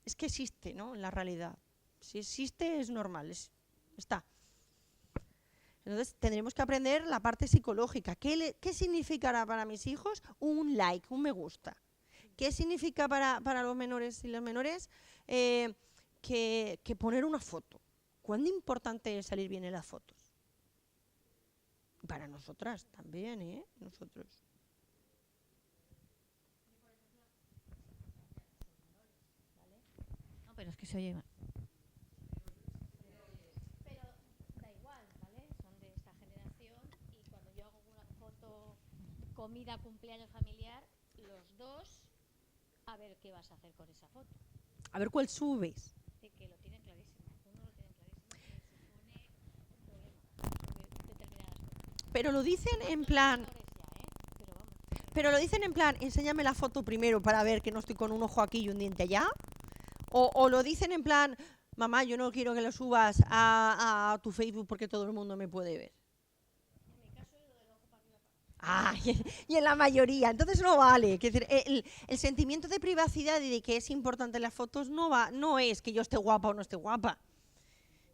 es que existe, ¿no? En la realidad. Si existe, es normal, está. Entonces tendremos que aprender la parte psicológica. ¿Qué significará para mis hijos un like, un me gusta? ¿Qué significa para los menores y las menores que poner una foto? ¿Cuán importante es salir bien en las fotos? Para nosotras también, ¿eh? Nosotros. No, pero es que se oye mal. Pero da igual, ¿vale? Son de esta generación y cuando yo hago una foto, comida, cumpleaños familiar, los dos, a ver qué vas a hacer con esa foto. A ver cuál subes. De que lo tienen clarísimo. Uno lo tiene clarísimo que supone un problema sobre determinadas cosas. Pero lo dicen en plan... Pero vamos. Pero lo dicen en plan, enséñame la foto primero para ver que no estoy con un ojo aquí y un diente allá. O lo dicen en plan, mamá, yo no quiero que lo subas a tu Facebook porque todo el mundo me puede ver. En mi caso, lo del ojo para arriba. Y en la mayoría, entonces no vale. Es decir, el sentimiento de privacidad y de que es importante las fotos no es que yo esté guapa o no esté guapa.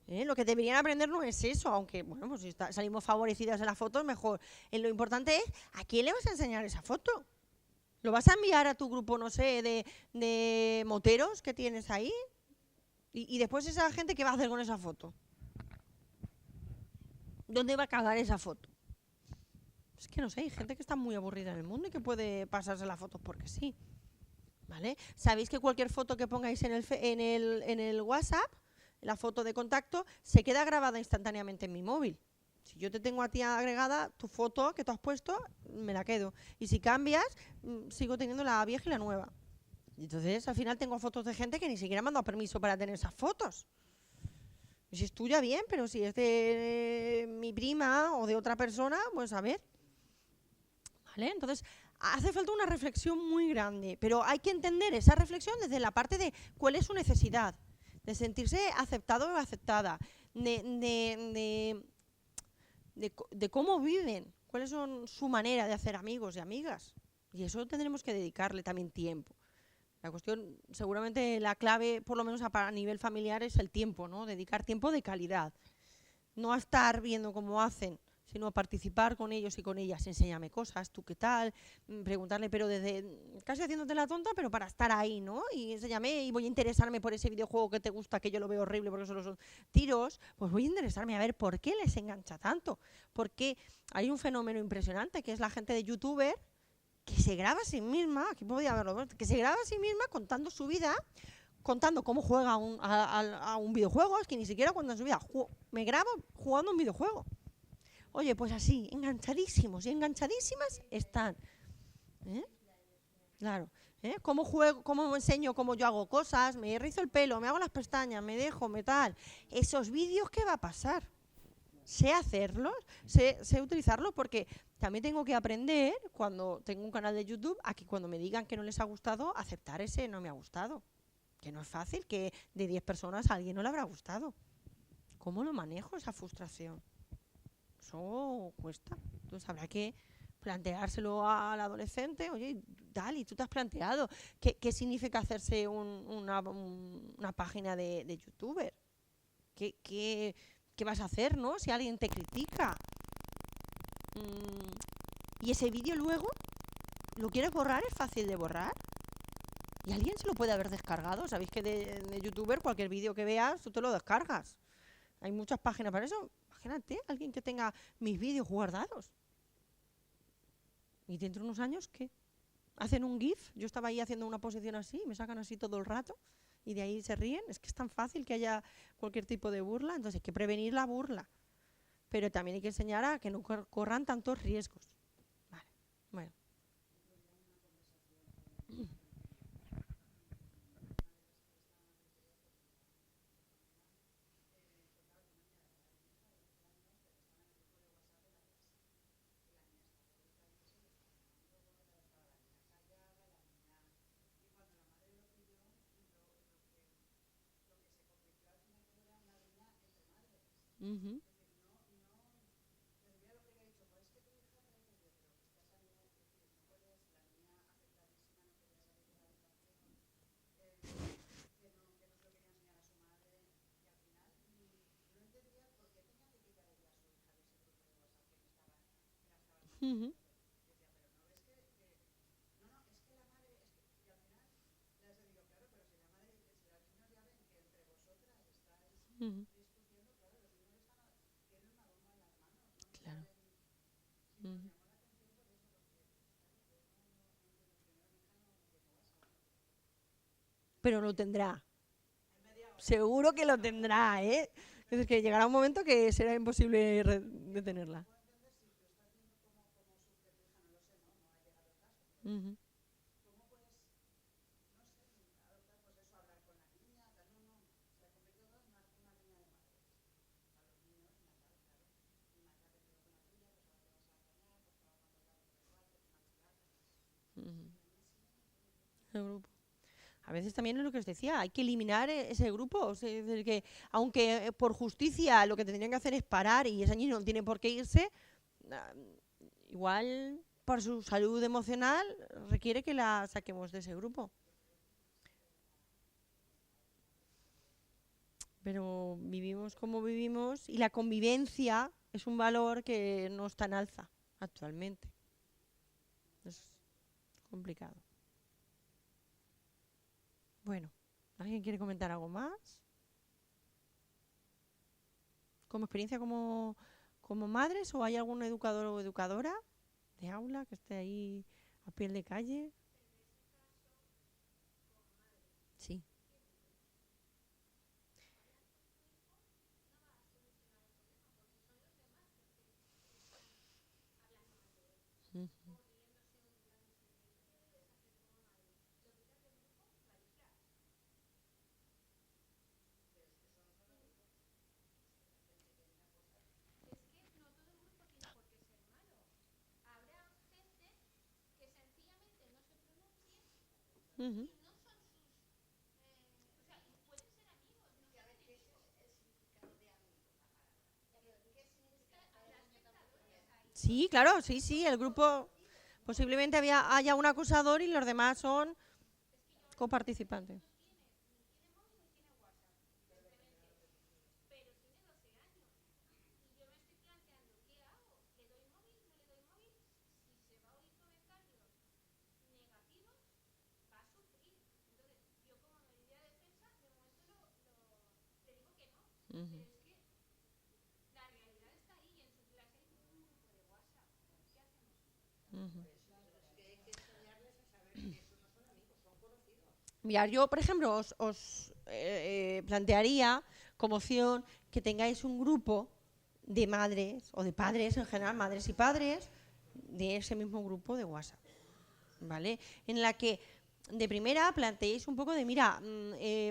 Lo que deberían aprender no es eso, aunque bueno, pues si salimos favorecidas en las fotos, mejor. Lo importante es, ¿a quién le vas a enseñar esa foto? ¿Lo vas a enviar a tu grupo, no sé, de moteros que tienes ahí? Y después esa gente, ¿qué va a hacer con esa foto? ¿Dónde va a cagar esa foto? Es que no sé, hay gente que está muy aburrida en el mundo y que puede pasarse las fotos porque sí. ¿Vale? ¿Sabéis que cualquier foto que pongáis en el WhatsApp, la foto de contacto, se queda grabada instantáneamente en mi móvil? Si yo te tengo a ti agregada, tu foto que tú has puesto, me la quedo. Y si cambias, sigo teniendo la vieja y la nueva. Y entonces, al final tengo fotos de gente que ni siquiera me han dado permiso para tener esas fotos. Y si es tuya, bien, pero si es de mi prima o de otra persona, pues a ver. ¿Vale? Entonces, hace falta una reflexión muy grande, pero hay que entender esa reflexión desde la parte de cuál es su necesidad, de sentirse aceptado o aceptada, de cómo viven, cuáles son su manera de hacer amigos y amigas. Y eso tendremos que dedicarle también tiempo. La cuestión, seguramente la clave, por lo menos a nivel familiar, es el tiempo, ¿no? Dedicar tiempo de calidad. No a estar viendo cómo hacen, sino a participar con ellos y con ellas. Enséñame cosas, tú qué tal, preguntarle, pero desde casi haciéndote la tonta, pero para estar ahí, ¿no? Y enséñame, y voy a interesarme por ese videojuego que te gusta, que yo lo veo horrible porque solo son tiros, pues voy a interesarme a ver por qué les engancha tanto. Porque hay un fenómeno impresionante, que es la gente de youtuber, que se graba a sí misma, aquí podía verlo, que se graba a sí misma contando su vida, contando cómo juega a un videojuego, es que ni siquiera cuentan su vida, me grabo jugando un videojuego. Oye, pues así, enganchadísimos y enganchadísimas están. Claro. ¿Cómo juego, cómo enseño cómo yo hago cosas? Me rizo el pelo, me hago las pestañas, me dejo, me tal. Esos vídeos, ¿qué va a pasar? Sé hacerlos, sé utilizarlos, porque también tengo que aprender, cuando tengo un canal de YouTube, a que cuando me digan que no les ha gustado, aceptar ese no me ha gustado. Que no es fácil, que de 10 personas a alguien no le habrá gustado. ¿Cómo lo manejo esa frustración? Eso cuesta. Entonces habrá que planteárselo al adolescente. Oye, Dali, tú te has planteado qué significa hacerse una página de youtuber. ¿Qué vas a hacer, no? Si alguien te critica. Y ese vídeo luego, ¿lo quieres borrar? ¿Es fácil de borrar? Y alguien se lo puede haber descargado. Sabéis que de youtuber, cualquier vídeo que veas, tú te lo descargas. Hay muchas páginas para eso. Imagínate, alguien que tenga mis vídeos guardados. Y dentro de unos años, ¿qué? ¿Hacen un GIF? Yo estaba ahí haciendo una posición así, me sacan así todo el rato, y de ahí se ríen. Es que es tan fácil que haya cualquier tipo de burla. Entonces hay que prevenir la burla. Pero también hay que enseñar a que no corran tantos riesgos. Vale, bueno. Uh-huh. Uh-huh. Uh-huh. Claro. Uh-huh. Pero lo tendrá. Seguro que lo tendrá, ¿eh? Es que llegará un momento que será imposible detenerla. Uh-huh. Uh-huh. El grupo. A veces también es lo que os decía, hay que eliminar ese grupo. O sea, es decir, que aunque por justicia lo que tendrían que hacer es parar y ese niño no tiene por qué irse, ah, igual por su salud emocional requiere que la saquemos de ese grupo. Pero vivimos como vivimos y la convivencia es un valor que no está en alza actualmente. Es complicado. Bueno, ¿alguien quiere comentar algo más? ¿Como experiencia como madres o hay algún educador o educadora de aula que esté ahí a pie de calle? Sí. Ujú. Ujú. Sí, claro, sí, sí, el grupo posiblemente haya un acusador y los demás son coparticipantes. Ujú. Ujú. Mirad, yo, por ejemplo, os plantearía como opción que tengáis un grupo de madres o de padres en general, madres y padres, de ese mismo grupo de WhatsApp. ¿vale? En la que de primera planteéis un poco de, mira,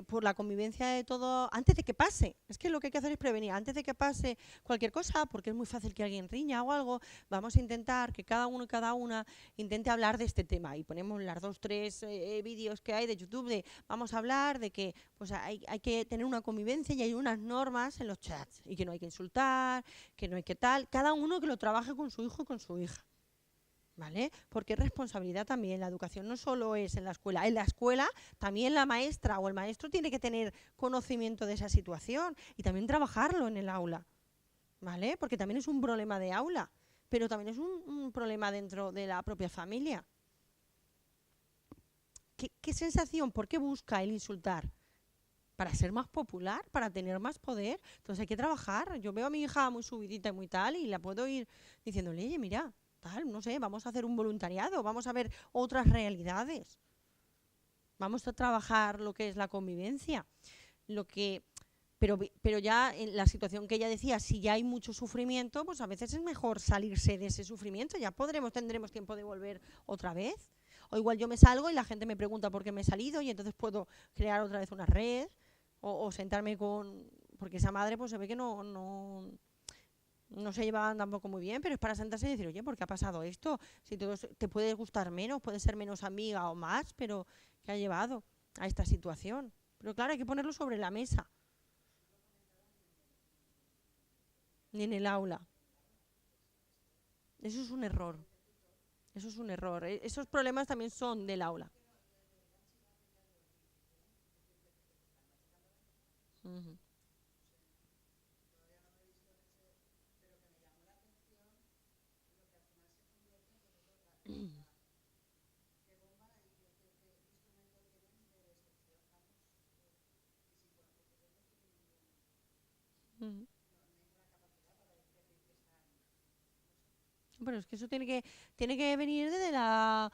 por la convivencia de todo, antes de que pase, es que lo que hay que hacer es prevenir, antes de que pase cualquier cosa, porque es muy fácil que alguien riña o algo, vamos a intentar que cada uno y cada una intente hablar de este tema, y ponemos las 2, 3 vídeos que hay de YouTube de, vamos a hablar de que pues hay que tener una convivencia y hay unas normas en los chats, y que no hay que insultar, que no hay que tal, cada uno que lo trabaje con su hijo y con su hija. ¿Vale? Porque es responsabilidad también. La educación no solo es en la escuela también la maestra o el maestro tiene que tener conocimiento de esa situación y también trabajarlo en el aula, ¿vale? Porque también es un problema de aula, pero también es un problema dentro de la propia familia. ¿Qué sensación? ¿Por qué busca el insultar? ¿Para ser más popular? ¿Para tener más poder? Entonces hay que trabajar. Yo veo a mi hija muy subidita y muy tal y la puedo ir diciéndole, oye, mira, tal, no sé, vamos a hacer un voluntariado, vamos a ver otras realidades, vamos a trabajar lo que es la convivencia, pero ya en la situación que ella decía, si ya hay mucho sufrimiento, pues a veces es mejor salirse de ese sufrimiento, ya tendremos tiempo de volver otra vez, o igual yo me salgo y la gente me pregunta por qué me he salido y entonces puedo crear otra vez una red, o sentarme porque esa madre pues se ve que no se llevaban tampoco muy bien, pero es para sentarse y decir, oye, ¿por qué ha pasado esto? Si te puede gustar menos, puede ser menos amiga o más, pero ¿qué ha llevado a esta situación? Pero claro, hay que ponerlo sobre la mesa. Ni en el aula. Eso es un error. Eso es un error. Esos problemas también son del aula. Uh-huh. Uh-huh. Pero es que eso tiene que venir desde la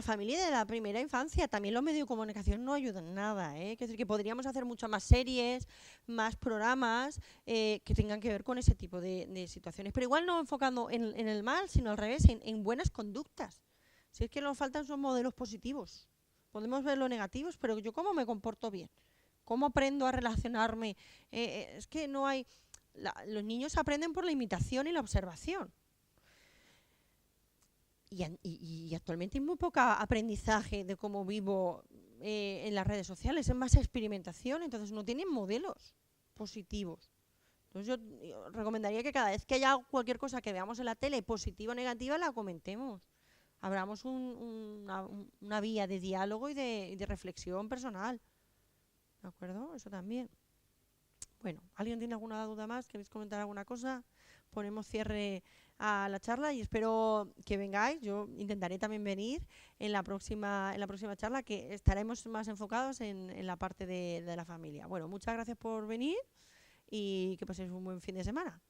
familia y de la primera infancia. También los medios de comunicación no ayudan en nada, ¿eh? Es decir, que podríamos hacer muchas más series, más programas que tengan que ver con ese tipo de situaciones. Pero igual no enfocando en el mal, sino al revés, en buenas conductas. Si es que nos faltan son modelos positivos. Podemos ver los negativos, pero yo cómo me comporto bien, cómo aprendo a relacionarme. Es que no hay... los niños aprenden por la imitación y la observación. Y actualmente hay muy poco aprendizaje de cómo vivo en las redes sociales, es más experimentación, entonces no tienen modelos positivos. Entonces yo recomendaría que cada vez que haya cualquier cosa que veamos en la tele, positiva o negativa, la comentemos. Abramos una vía de diálogo y de reflexión personal. ¿De acuerdo? Eso también. Bueno, ¿alguien tiene alguna duda más? ¿Queréis comentar alguna cosa? Ponemos cierre a la charla y espero que vengáis. Yo intentaré también venir en la próxima charla, que estaremos más enfocados en la parte de la familia. Bueno, muchas gracias por venir y que paséis un buen fin de semana.